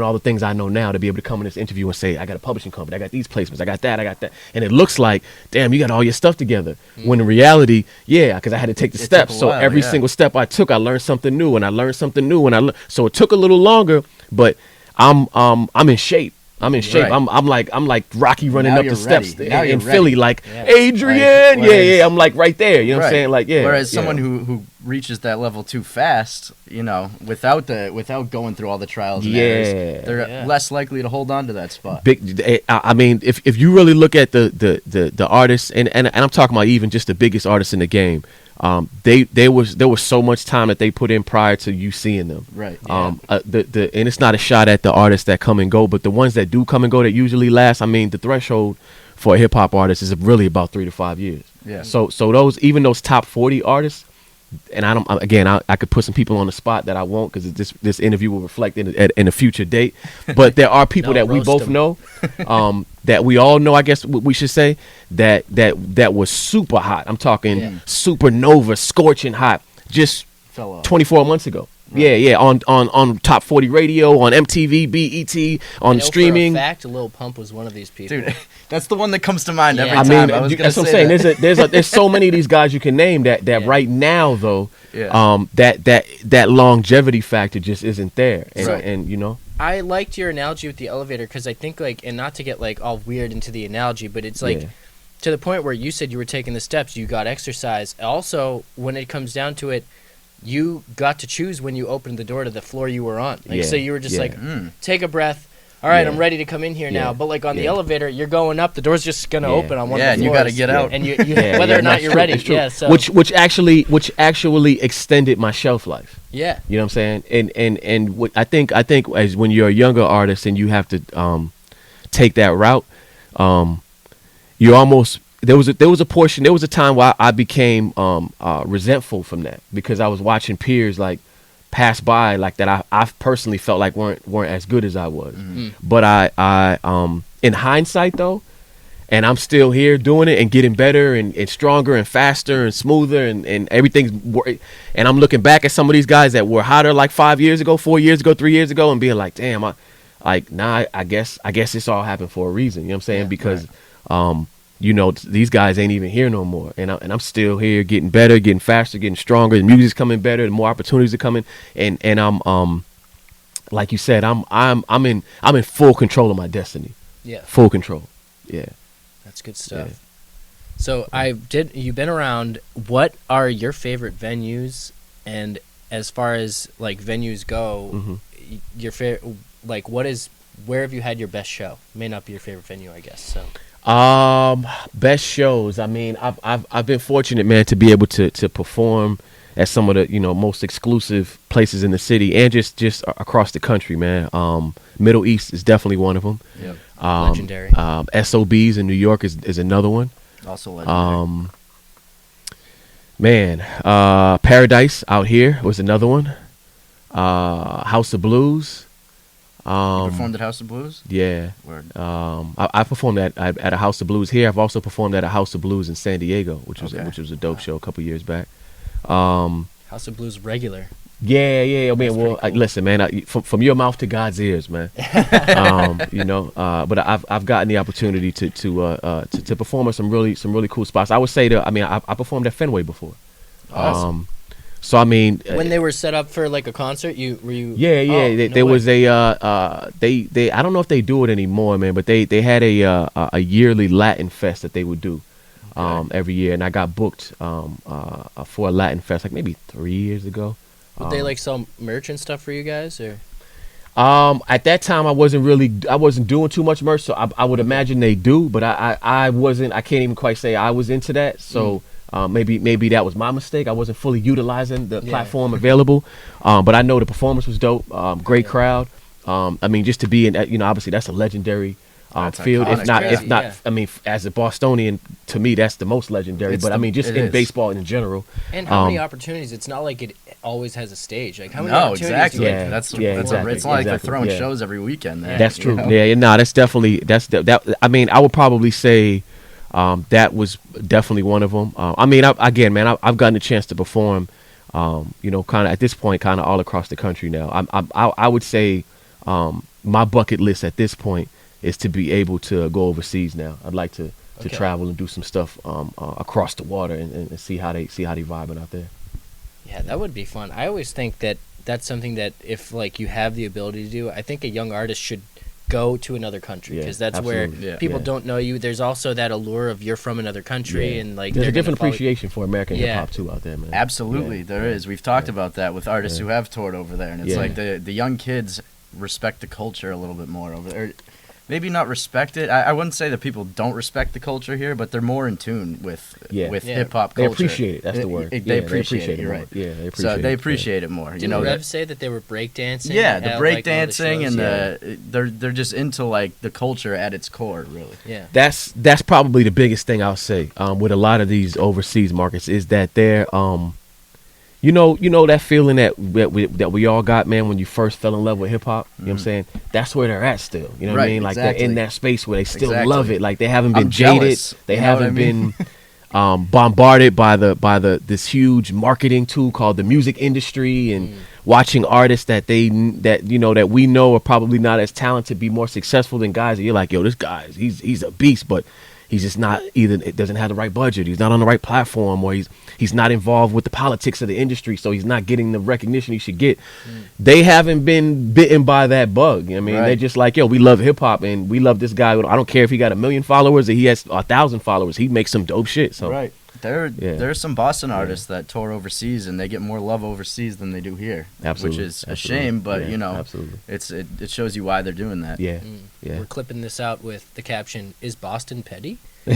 all the things I know now to be able to come in this interview and say, I got a publishing company, I got these placements, I got that. And it looks like, damn, you got all your stuff together. When in reality, because I had to take the steps. So every single step I took, I learned something new, and I learned something new, so it took a little longer, but I'm in shape. I'm in shape. Right. I'm like Rocky running up the steps in Philly, like Adrian. Yeah. I'm like right there. You know what I'm saying? Like, yeah. Whereas someone who reaches that level too fast, without going through all the trials and errors, they're less likely to hold on to that spot. I mean, if you really look at the artists, and I'm talking about even just the biggest artists in the game, there was so much time that they put in prior to you seeing them. Right. Yeah. And it's not a shot at the artists that come and go, but the ones that do come and go that usually last. I mean, the threshold for a hip hop artist is really about 3 to 5 years. Yeah. So those top 40 artists, and I could put some people on the spot that I won't, because this interview will reflect in a future date. But there are people that we both know, that we all know, I guess we should say, that was super hot. I'm talking supernova, scorching hot, just 24 months ago. Right. Yeah, on Top 40 Radio, on MTV, BET, on streaming. For a fact, Lil Pump was one of these people. Dude, that's the one that comes to mind every time. That's what I'm saying. There's so many of these guys you can name that right now though, that longevity factor just isn't there. And I liked your analogy with the elevator, because I think, like, and not to get like all weird into the analogy, but it's like to the point where you said you were taking the steps, you got exercise. Also, when it comes down to it, you got to choose when you opened the door to the floor you were on. So you were just take a breath. All right, I'm ready to come in here now. But like on the elevator, you're going up. The door's just gonna open on one of the floors. And you got to get out. And you whether or not you're ready. Yeah. So which actually extended my shelf life. Yeah. You know what I'm saying? And what I think as when you're a younger artist and you have to take that route, you almost. There was a time where I became resentful from that, because I was watching peers like pass by like that I personally felt like weren't as good as I was. Mm-hmm. But I in hindsight though, and I'm still here doing it and getting better and stronger and faster and smoother and everything's and I'm looking back at some of these guys that were hotter like 5 years ago, 4 years ago, 3 years ago, and being like, damn, I guess this all happened for a reason. You know what I'm saying? Because these guys ain't even here no more, and I'm still here, getting better, getting faster, getting stronger. The music's coming better, the more opportunities are coming, and I'm like you said, I'm in full control of my destiny. Yeah, full control. Yeah, that's good stuff. Yeah. So you've been around. What are your favorite venues? And as far as like venues go, your favorite, like where have you had your best show? May not be your favorite venue, I guess. So. Best shows. I mean, I've been fortunate, man, to be able to perform at some of the most exclusive places in the city and just across the country, man. Middle East is definitely one of them. Yep. Legendary. SOBs in New York is another one. Also legendary. Paradise out here was another one. House of Blues. You performed at House of Blues? Yeah. Word. I performed at a House of Blues here. I've also performed at a House of Blues in San Diego, which was a dope show a couple years back. House of Blues regular. Yeah. I mean, cool. Listen, man. From your mouth to God's ears, man. But I've gotten the opportunity to perform at some really cool spots. I would say I performed at Fenway before. Awesome. So I mean, when they were set up for like a concert, were you? Yeah. There was a they I don't know if they do it anymore, man, but they had a yearly Latin fest that they would do every year, and I got booked for a Latin fest like maybe 3 years ago. Would they like sell merch and stuff for you guys, or? At that time, I wasn't doing too much merch, so I would imagine they do, but I wasn't. I can't even quite say I was into that. So maybe that was my mistake. I wasn't fully utilizing the platform available. But I know the performance was dope. Great crowd. I mean, just to be in, obviously that's a legendary field. Iconic. If not, I mean, as a Bostonian, to me, that's the most legendary. But I mean, just in baseball in general. And how many opportunities? It's not like it always has a stage. Like how many No, opportunities? exactly. Do you Yeah, That's exactly. it's not like they're Exactly. throwing Yeah. shows every weekend. There, That's you true. know? Yeah, no, that's definitely that. I mean, I would probably say that was definitely one of them. I mean, I've gotten a chance to perform, kind of at this point, kind of all across the country now. I would say my bucket list at this point is to be able to go overseas now. I'd like to travel and do some stuff across the water and see how they vibing out there. Yeah, that would be fun. I always think that that's something that if like you have the ability to do, I think a young artist should go to another country because that's absolutely. where people don't know you. There's also that allure of you're from another country and like there's they're a different gonna follow- appreciation for American hip hop too out there, man. Absolutely, there is. We've talked about that with artists who have toured over there, and it's Yeah. like the young kids respect the culture a little bit more over there. Maybe not respect it. I wouldn't say that people don't respect the culture here, but they're more in tune with hip hop culture. They appreciate it. That's the word. They appreciate it. it You're more. right. Yeah, they appreciate So it. they appreciate it more. Didn't Rev say that they were breakdancing? Yeah, the at, breakdancing like, and they're just into like the culture at its core, really. yeah. That's probably the biggest thing I'll say with a lot of these overseas markets is that they're you know that feeling that we all got, man, when you first fell in love with hip hop. You know what I'm saying? That's where they're at still. You know what I mean? Like they're in that space where they still love it. Like they haven't been I'm jaded. jealous. They You know what haven't I mean? been bombarded by this huge marketing tool called the music industry and watching artists that we know are probably not as talented be more successful than guys that you're like, yo, this guy he's a beast, but he's just not it doesn't have the right budget. He's not on the right platform, or he's not involved with the politics of the industry, so he's not getting the recognition he should get. They haven't been bitten by that bug. You know what I mean? Right. They're just like, yo, we love hip hop and we love this guy. I don't care if he got 1 million followers or he has 1,000 followers. He makes some dope shit. So Right. There are some Boston artists that tour overseas and they get more love overseas than they do here. Absolutely. Which is a Absolutely. shame, but Yeah, absolutely. it shows you why they're doing that. Yeah. Yeah. We're clipping this out with the caption, "Is Boston petty?" We're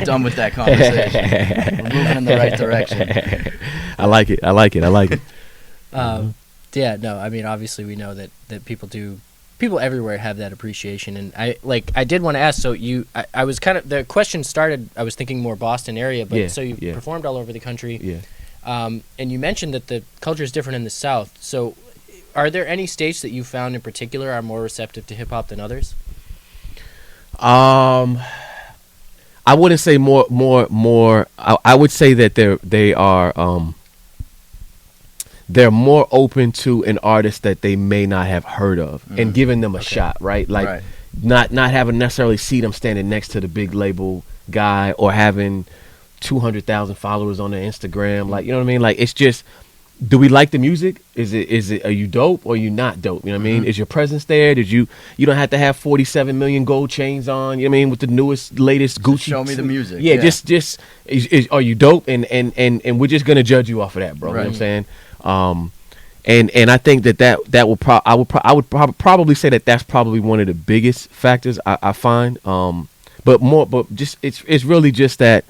done with that conversation. We're moving in the right direction. I like it. Yeah, no, I mean, obviously we know that people everywhere have that appreciation, and I did want to ask. So I was kind of, the question started. I was thinking more Boston area, but so you performed all over the country. Yeah. And you mentioned that the culture is different in the South. So, are there any states that you found in particular are more receptive to hip hop than others? I wouldn't say more. I would say that they're more open to an artist that they may not have heard of and giving them a shot, right? Like not having necessarily see them standing next to the big label guy or having 200,000 followers on their Instagram. Like, you know what I mean? Like, it's just, do we like the music? Is it are you dope or are you not dope? You know what I mean? Is your presence there? You don't have to have 47 million gold chains on, you know what I mean, with the latest Gucci. Show me the music. Yeah, just are you dope? And we're just gonna judge you off of that, bro. You know what I'm saying? And I think that will I would probably say that that's probably one of the biggest factors I find. But just it's really just that,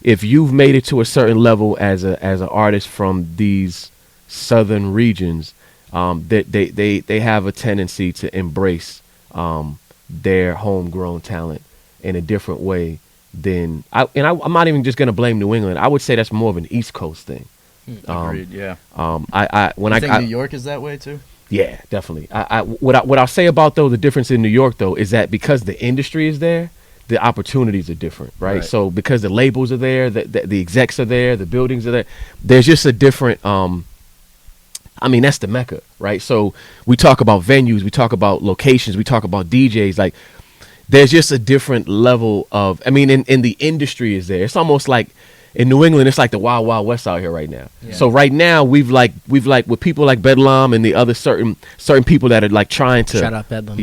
if you've made it to a certain level as an artist from these southern regions, that they have a tendency to embrace their homegrown talent in a different way than I'm not even just gonna blame New England. I would say that's more of an East Coast thing. Agreed, yeah. When I think New York is that way too. Yeah, definitely. What I'll say about the difference in New York though is that because the industry is there, the opportunities are different, right? So because the labels are there, the execs are there, the buildings are there, there's just a different. I mean, that's the Mecca, right? So we talk about venues, we talk about locations, we talk about DJs. Like, there's just a different level of. I mean, in the industry is there. It's almost like. In New England, it's like the Wild Wild West out here right now. Yeah. So right now, we've like with people like Bedlam and the other certain people that are like trying to shout out Bedlam,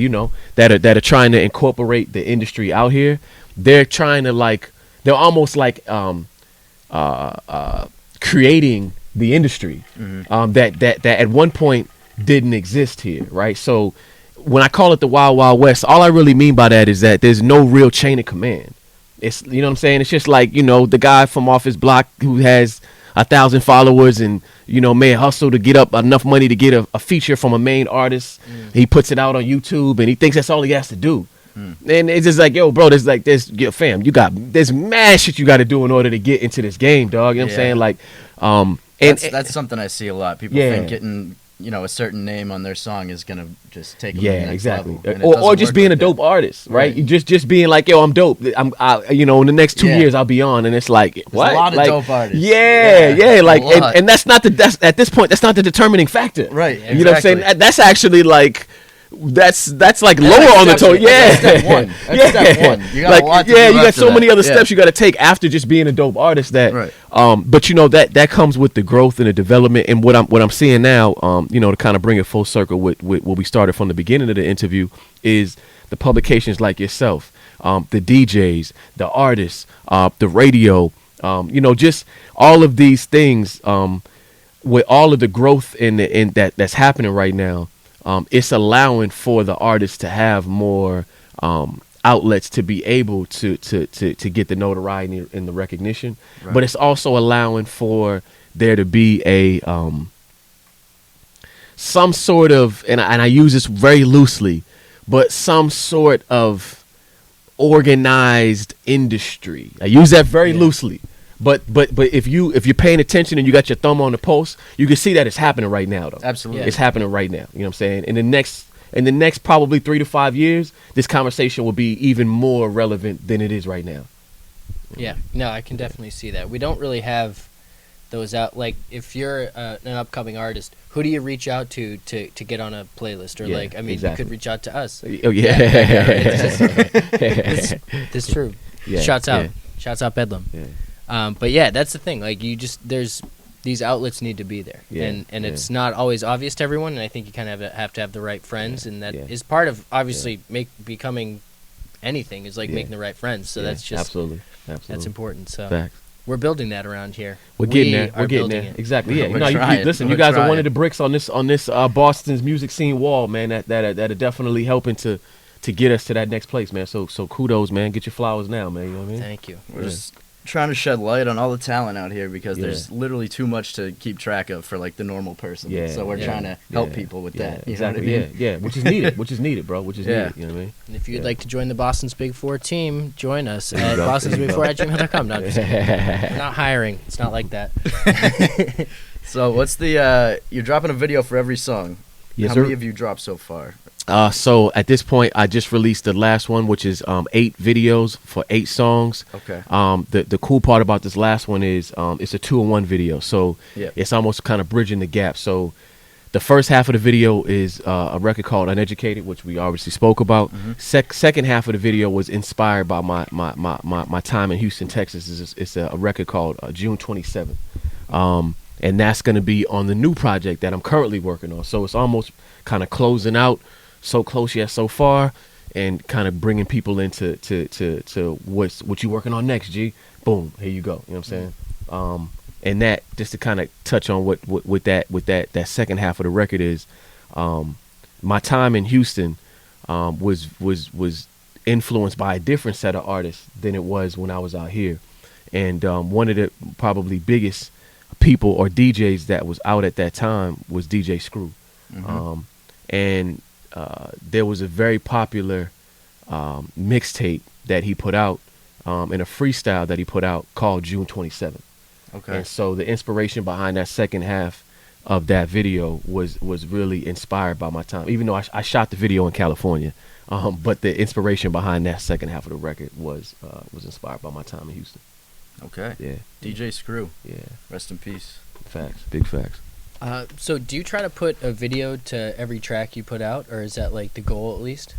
that are trying to incorporate the industry out here. They're trying to they're almost like creating the industry that at one point didn't exist here, right? So when I call it the Wild Wild West, all I really mean by that is that there's no real chain of command. It's, you know what I'm saying? It's just like, the guy from off his block who has 1,000 followers and, may hustle to get up enough money to get a feature from a main artist. He puts it out on YouTube and he thinks that's all he has to do. And it's just like, yo, bro, fam, there's mad shit you got to do in order to get into this game, dog. You know what I'm saying? Like, that's something I see a lot. People think getting, a certain name on their song is gonna just take them to the next level. Or just being a dope artist, right? You just being like, yo, I'm dope. In the next 2 years I'll be on, and it's like, what? There's a lot of dope artists. Like, and that's not at this point, that's not the determining factor, right? Exactly. You know what I'm saying? That's actually like. That's like lower on the toe. That's step one. That's step one. You got a lot to do you got after so many that. other steps you got to take after just being a dope artist. But that comes with the growth and the development. And what I'm seeing now, to kind of bring it full circle with what we started from the beginning of the interview is the publications like yourself, the DJs, the artists, the radio, just all of these things. With all of the growth in that's happening right now. It's allowing for the artists to have more outlets to be able to get the notoriety and the recognition, but it's also allowing for there to be a some sort of, and I use this very loosely, but some sort of organized industry. I use that very loosely. But if you're paying attention and you got your thumb on the pulse, you can see that it's happening right now, though. Absolutely. It's happening right now. You know what I'm saying? In the next probably 3 to 5 years, this conversation will be even more relevant than it is right now. Yeah. No, I can definitely see that. We don't really have those out. Like, if you're an upcoming artist, who do you reach out to get on a playlist? Or you could reach out to us. Oh, yeah. It's true. Yeah. Shouts out. Shouts out Bedlam. Yeah. But yeah, that's the thing. Like, there's these outlets need to be there, and it's not always obvious to everyone. And I think you kind of have to have the right friends, and that is part of obviously becoming anything is like making the right friends. So that's just absolutely that's important. So facts. We're building that around here. We're getting there. We're getting there. Exactly. Yeah. Listen, you guys are one of the bricks on this Boston's music scene wall, man. That are definitely helping to get us to that next place, man. So kudos, man. Get your flowers now, man. You know what I mean? Thank you. We're just trying to shed light on all the talent out here because there's literally too much to keep track of for like the normal person. So we're trying to help people with that. Exactly. You know what I mean? Which is needed. Which is needed, bro. Which is needed. You know what I mean? And if you'd like to join the Boston's Big Four team, join us at bostonsbig4@gmail.com. No, we're not hiring. It's not like that. So what's the you're dropping a video for every song. Yes, How sir. many have you dropped so far? So at this point, I just released the last one, which is 8 videos for 8 songs. Okay. The cool part about this last one is it's a 2-in-1 video, so it's almost kind of bridging the gap. So the first half of the video is a record called Uneducated, which we obviously spoke about. Second half of the video was inspired by my time in Houston, Texas. It's a record called June 27th. And that's going to be on the new project that I'm currently working on. So it's almost kind of closing out, so close yet so far, and kind of bringing people into to what you working on next, G. Boom, here you go. You know what I'm saying? And that, just to kind of touch on what that second half of the record is, my time in Houston was influenced by a different set of artists than it was when I was out here. And one of the probably biggest people or DJs that was out at that time was DJ Screw. And there was a very popular mixtape that he put out and a freestyle that he put out called June 27th. Okay. And so the inspiration behind that second half of that video was really inspired by my time, even though I shot the video in California. But the inspiration behind that second half of the record was inspired by my time in Houston. Okay. Yeah. DJ Screw. Yeah. Rest in peace. Facts. Big facts. So do you try to put a video to every track you put out, or is that like the goal at least?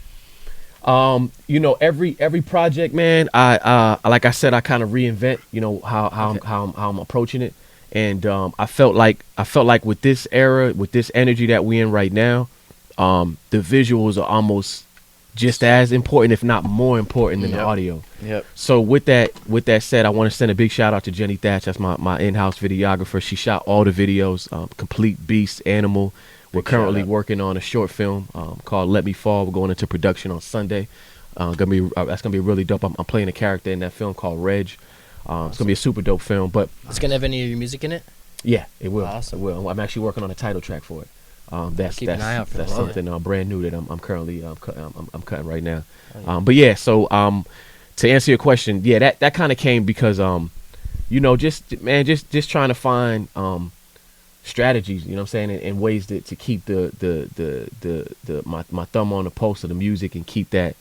Every project, man, I like I said, I kind of reinvent, how I'm approaching it. And I felt like with this era, with this energy that we're in right now, the visuals are almost just as important, if not more important than the audio. Yep. So with that said, I want to send a big shout out to Jenny Thatch. That's my in-house videographer. She shot all the videos, complete beast, animal. We're currently working on a short film called Let Me Fall. We're going into production on Sunday. That's gonna be really dope. I'm playing a character in that film called Reg. It's gonna be a super dope film. But it's gonna have any of your music in it? Yeah, it will. Awesome. It will. I'm actually working on a title track for it. Keep an eye out for that's that. something brand new that I'm currently I'm cutting right now. But yeah, so to answer your question, yeah, that kind of came because just trying to find strategies, you know what I'm saying, and ways to keep my thumb on the pulse of the music and keep that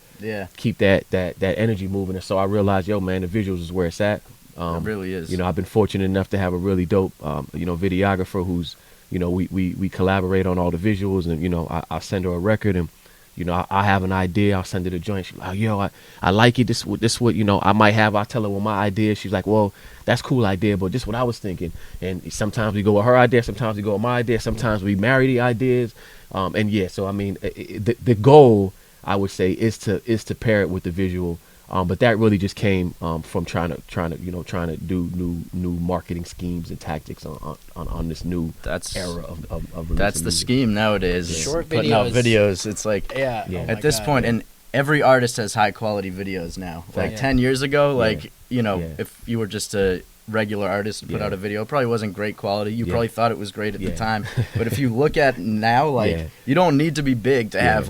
energy moving. And so I realized, yo, man, the visuals is where it's at. It really is. I've been fortunate enough to have a really dope videographer who's we collaborate on all the visuals, and I send her a record, and I have an idea, I'll send her the joint. She's like, yo, I like it. This what I might have. I'll tell her what my idea is. She's like, well, that's a cool idea, but this is what I was thinking. And sometimes we go with her idea, sometimes we go with my idea, sometimes we marry the ideas. So I mean, the goal, I would say, is to pair it with the visual. But that really just came from trying to do new marketing schemes and tactics on this new era of that's the music. scheme nowadays. Yeah. Short putting out videos. It's like at this point, and every artist has high quality videos now. Like 10 years ago, if you were just a regular artist and put out a video, it probably wasn't great quality. You probably thought it was great at the time. But if you look at now, you don't need to be big to have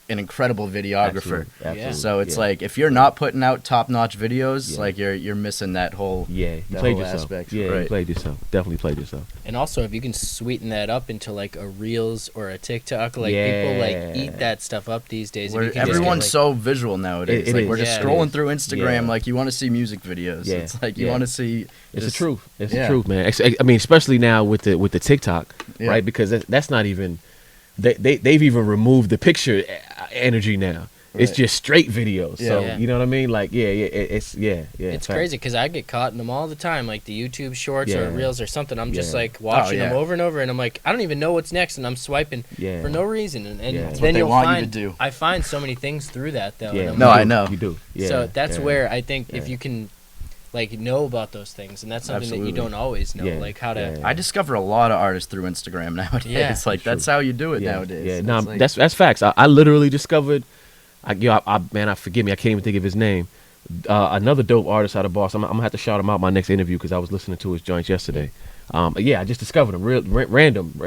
an incredible videographer. Absolutely. So it's like if you're not putting out top-notch videos, like you're missing that whole you played yourself. aspect. Yeah, right. you played yourself. Definitely played yourself. And also, if you can sweeten that up into like a Reels or a TikTok, people eat that stuff up these days. Everyone's so visual nowadays. We're just scrolling through Instagram. Yeah. Like you want to see music videos. Yeah. It's like you want to see. It's the truth. It's the truth, man. I mean, especially now with the TikTok, right? Because that's not even. They've even removed the picture energy now. Right. It's just straight videos. So you know what I mean? Like it's It's crazy because I get caught in them all the time, like the YouTube shorts or Reels or something. I'm just like watching them over and over, and I'm like, I don't even know what's next, and I'm swiping for no reason. And then you'll find you to do. I find so many things through that though. Yeah. No, I know you do. Yeah. So that's where I think if you can. Know about those things, and that's something that you don't always know, like how to. I discover a lot of artists through Instagram nowadays. Yeah, that's how you do it nowadays. Yeah, no, that's facts. I literally discovered. Man, forgive me, I can't even think of his name. Another dope artist out of Boston. I'm gonna have to shout him out my next interview because I was listening to his joints yesterday. I just discovered him random.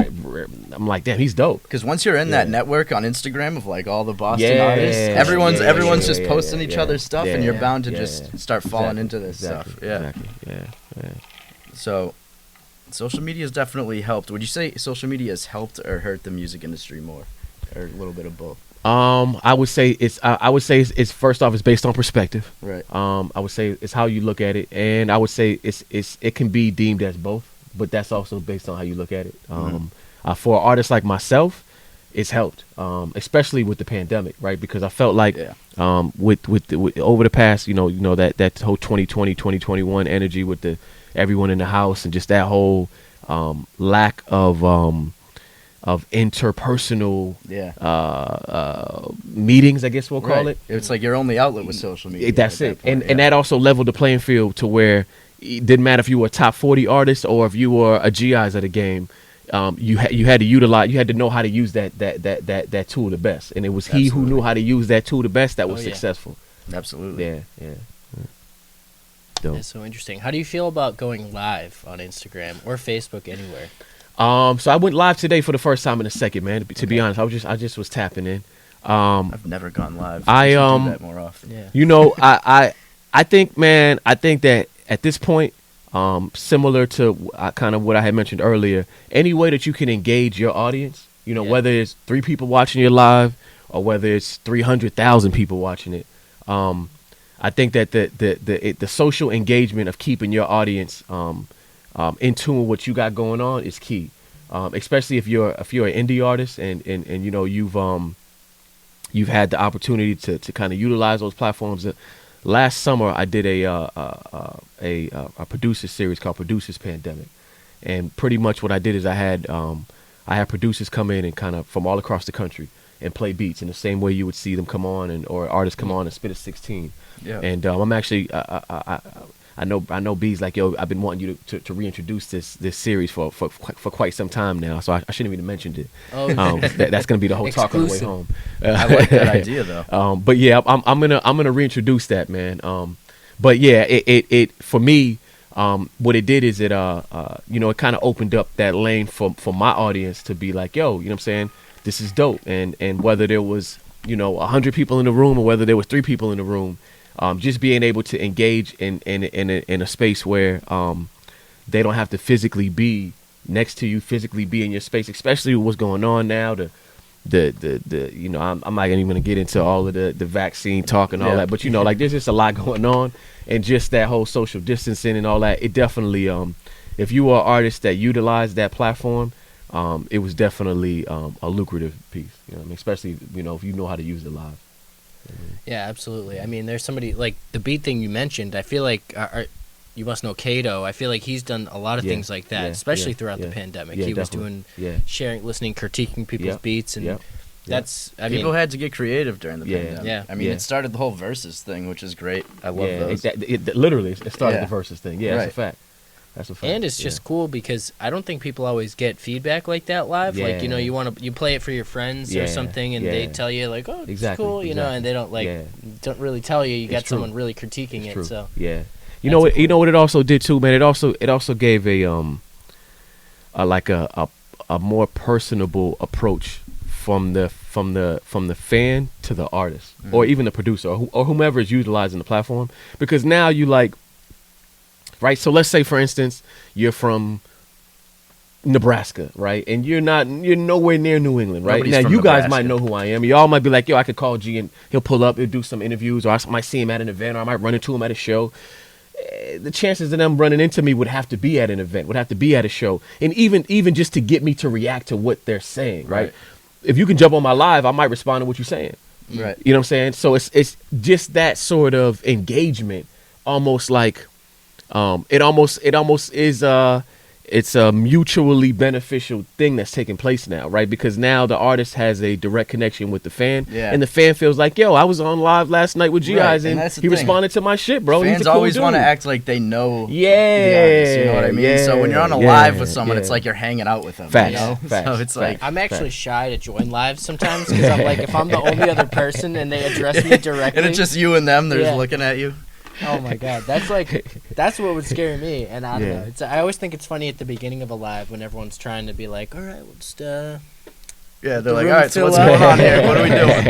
I'm like, damn, he's dope. Because once you're in that network on Instagram of like all the Boston artists, everyone's just posting each other's stuff, and you're bound to just start falling into this stuff. Yeah. Exactly. So, social media has definitely helped. Would you say social media has helped or hurt the music industry more, or a little bit of both? I would say it's first off, it's based on perspective. Right. I would say it's how you look at it, and I would say it can be deemed as both. But that's also based on how you look at it. For artists like myself, it's helped, especially with the pandemic, right? Because I felt like with over the past, that whole 2020, 2021 energy with everyone in the house and just that whole lack of interpersonal meetings, I guess we'll call it. It's like your only outlet was social media. That's it. And that also leveled the playing field to where it didn't matter if you were a top 40 artist or if you were a G-Eyez of the game. You had to know how to use that tool the best, and it was he who knew how to use that tool the best that was successful. Absolutely. Yeah. That's so interesting. How do you feel about going live on Instagram or Facebook, anywhere? So I went live today for the first time in a second, man. To be honest, I just was tapping in. I've never gone live. I should do that more often. Yeah. I think that at this point, similar to kind of what I had mentioned earlier, any way that you can engage your audience, whether it's 3 people watching you live or whether it's 300,000 people watching it, I think that the social engagement of keeping your audience in tune with what you got going on is key, especially if you're an indie artist and you've had the opportunity to kind of utilize those platforms. Last summer, I did a producer series called Producers Pandemic, and pretty much what I did is I had I have producers come in and kind of from all across the country and play beats in the same way you would see them come on or artists come on and spit a 16. Yeah. And I'm actually I know B's like, yo, I've been wanting you to reintroduce this series for quite some time now, so I shouldn't even mentioned it. Oh, that's gonna be the whole talk on the way home. I like that idea though. But yeah, I'm gonna reintroduce that, man. But yeah, it for me, what it did is it it kind of opened up that lane for my audience to be like, yo, you know what I'm saying, this is dope, and whether there was 100 people in the room or whether there was 3 people in the room. Just being able to engage in a space where they don't have to physically be next to you, physically be in your space, especially with what's going on now. I'm not even gonna get into all of the vaccine talk and all that, but like there's just a lot going on, and just that whole social distancing and all that. It definitely, if you are an artist that utilized that platform, it was definitely a lucrative piece. Especially if you know how to use it live. Yeah, absolutely. I mean, there's somebody like the beat thing you mentioned. I feel like you must know Kato. I feel like he's done a lot of things like that, especially throughout the pandemic. He was doing sharing, listening, critiquing people's beats, and that's. I mean, people had to get creative during the pandemic. Yeah. I mean, it started the whole versus thing, which is great. I love those. It literally started the versus thing. Yeah, that's a fact. That's a fact. And it's just cool because I don't think people always get feedback like that live. Like, you play it for your friends or something, and they tell you like, oh, it's cool, and they don't don't really tell you. You got someone really critiquing it. So you know what it also did too, man. It also gave a more personable approach from the fan to the artist, or even the producer, or whomever is utilizing the platform, because now you like. Right, so let's say, for instance, you're from Nebraska, right, and you're nowhere near New England, right? Nobody's now you guys Nebraska. might know who I am. Y'all might be like, yo, I could call G and he'll pull up, he'll do some interviews, or I might see him at an event, or I might run into him at a show. The chances of them running into me would have to be at an event, would have to be at a show, and even just to get me to react to what they're saying, right? If you can jump on my live, I might respond to what you're saying, right? You know what I'm saying? So it's just that sort of engagement, almost like. It almost is it's a mutually beneficial thing that's taking place now, right? Because now the artist has a direct connection with the fan, and the fan feels like, yo, I was on live last night with G-Eyez, and he responded to my shit, bro. Fans He's a cool always dude. want to act like they know Yeah, the artist, you know what I mean? So when you're on a live with someone, yeah. it's like you're hanging out with them. Facts, you know? facts, So it's like I'm actually shy to join live sometimes because I'm like, if I'm the only other person and they address me directly, and it's just you and them. They're just looking at you. Oh my god, that's what would scare me, and I don't know. I always think it's funny at the beginning of a live when everyone's trying to be like, all right, we'll just yeah, they're like, all right, so what's going on here? What are we doing?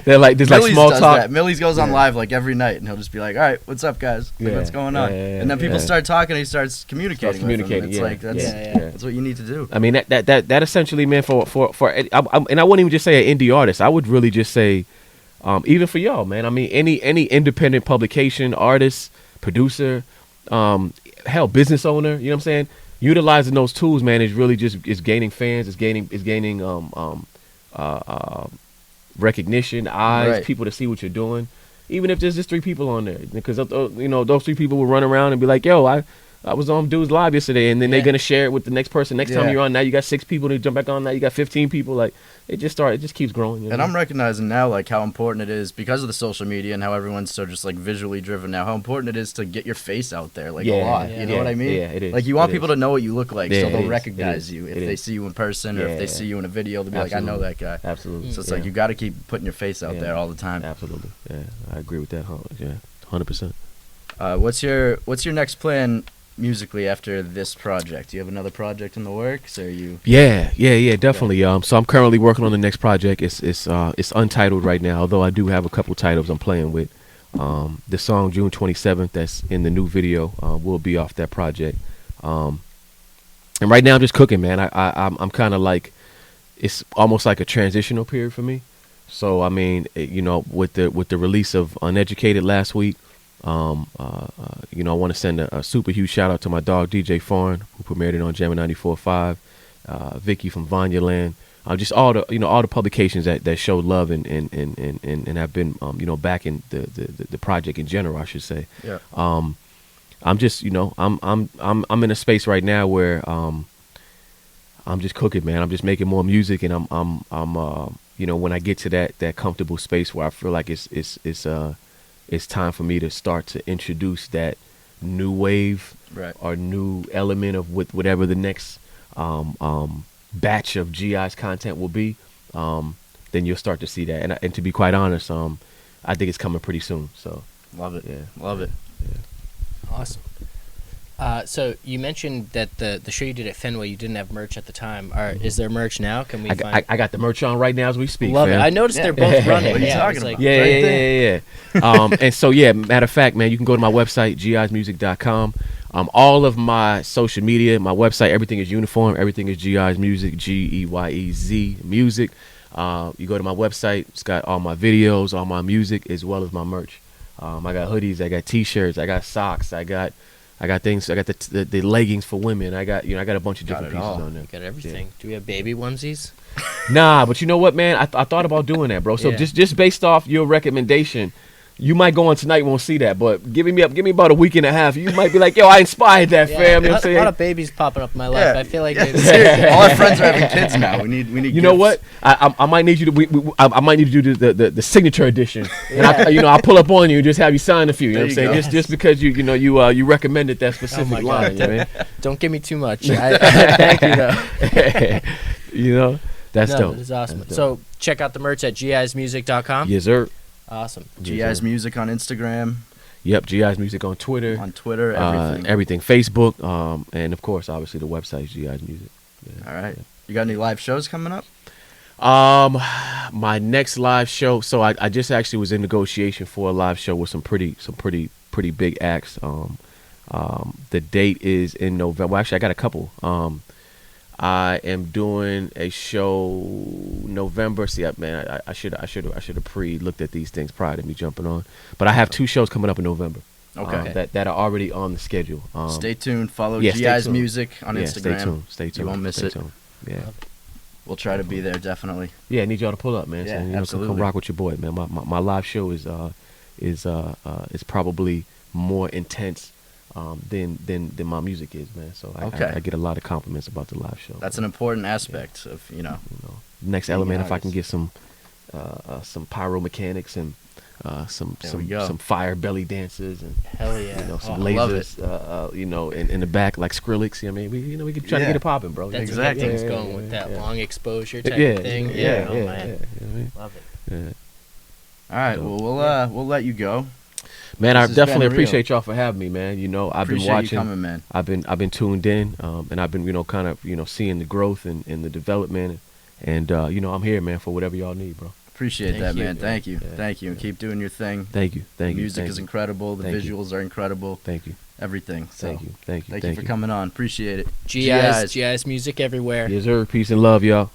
They're like, there's Millie's like small does talk. that. Millie's goes on live like every night, and he'll just be like, all right, what's up, guys? Like, what's going on? And then people start talking, and he starts communicating. With them. It's like that's what you need to do. I mean, that essentially, man, for and I wouldn't even just say an indie artist. I would really just say. Even for y'all, man. I mean, any independent publication, artist, producer, hell, business owner. You know what I'm saying? Utilizing those tools, man, is really just is gaining fans. Is gaining recognition, eyes, people to see what you're doing. Even if there's just 3 people on there, because those 3 people will run around and be like, yo, I was on Dude's Live yesterday, and then they're gonna share it with the next person. Next time you're on, now you got 6 people to jump back on. Now you got 15 people. Like it just keeps growing. You know? And I'm recognizing now like how important it is because of the social media and how everyone's so just like visually driven now. How important it is to get your face out there like a lot. You know what I mean? Yeah, it is. Like you want people to know what you look like, so they'll is. recognize you if they see you in person or if they see you in a video. They'll be like, I know that guy. Absolutely. So it's like you got to keep putting your face out there all the time. Absolutely. Yeah, I agree with that. Yeah, 100%. What's your next plan? Musically after this project, do you have another project in the works? Or are you? Yeah, definitely. So I'm currently working on the next project. It's untitled right now, although I do have a couple titles I'm playing with. The song June 27th that's in the new video will be off that project. And right now I'm just cooking, man. I'm kind of like, it's almost like a transitional period for me. So I mean, with the release of Uneducated last week. I want to send a super huge shout out to my dog DJ Foreign, who premiered it on Jammin' 94.5, Vicky from Vanyaland, just all the publications that show love and have been backing the project in general, I should say. Yeah. I'm just I'm in a space right now where I'm just cooking, man. I'm just making more music, and I'm you know, when I get to that comfortable space where I feel like it's time for me to start to introduce that new wave or new element of whatever the next batch of G-Eyez content will be, then you'll start to see that. And to be quite honest, I think it's coming pretty soon. So love it. Yeah, Love it. Yeah. Awesome. So you mentioned that the show you did at Fenway, you didn't have merch at the time. Is there merch now? Can we find? I got the merch on right now as we speak. Love fam. it. I noticed they're both running. What are you yeah, talking it's like, about? Yeah. And so matter of fact, man, you can go to my website, G-Eyezmusic.com. All of my social media, my website, everything is uniform. Everything is G-Eyez Music, G-E-Y-E-Z Music. You go to my website, it's got all my videos, all my music, as well as my merch. I got hoodies, I got T-shirts, I got socks, I got things. I got the leggings for women. I got a bunch of different pieces on there. You got everything. Yeah. Do we have baby onesies? Nah, but you know what, man? I thought about doing that, bro. So just based off your recommendation, you might go on tonight, won't see that, but give me about a week and a half. You might be like, yo, I inspired that, fam. You know what I'm saying? A lot of babies popping up in my life. Yeah. I feel like all our friends are having kids now. We need. You know what? I might need you to. I might need to do the signature edition. And I'll pull up on you and just have you sign a few. You know what I'm saying? Just because you recommended that specific line. You know what I mean? Don't give me too much. Thank you though. You know, that's dope. It's awesome. So check out the merch at GIzmusic.com. Yes, sir. Awesome. G-Eyez Music on Instagram. Yep, G-Eyez Music on Twitter. Everything. Facebook, and of course, obviously the website, G-Eyez Music. Yeah. All right. You got any live shows coming up? My next live show. So I just actually was in negotiation for a live show with some pretty big acts. The date is in November. Well, actually, I got a couple. I am doing a show November. See, man, I should have pre-looked at these things prior to me jumping on. But I have 2 shows coming up in November. Okay. That are already on the schedule. Stay tuned. Follow G-Eyez Music on Instagram. Stay tuned. You won't miss it. Yeah. We'll try to be there, definitely. Yeah, I need y'all to pull up, man. Yeah, so, absolutely. Come rock with your boy, man. My live show is probably more intense than my music is, man. So I get a lot of compliments about the live show. That's an important aspect of next element. If I can get some pyromechanics and some fire belly dancers and hell yeah, some lasers, in the back like Skrillex. I mean, we could try to get it popping, bro. That's exactly. Things going with that long exposure type of thing. Yeah, oh man, love it. Yeah. All right, well we'll let you go. Man, I definitely appreciate y'all for having me, man. I've been watching. You coming, man. I've been tuned in, and I've been kind of seeing the growth and the development, and I'm here, man, for whatever y'all need, bro. Appreciate that, man. Thank you. Thank you. And keep doing your thing. Thank you. The music is incredible. The visuals are incredible. Thank you. Everything. So Thank you. Thank you for coming on. Appreciate it. G-Eyez Music everywhere. Yes, sir. Peace and love, y'all.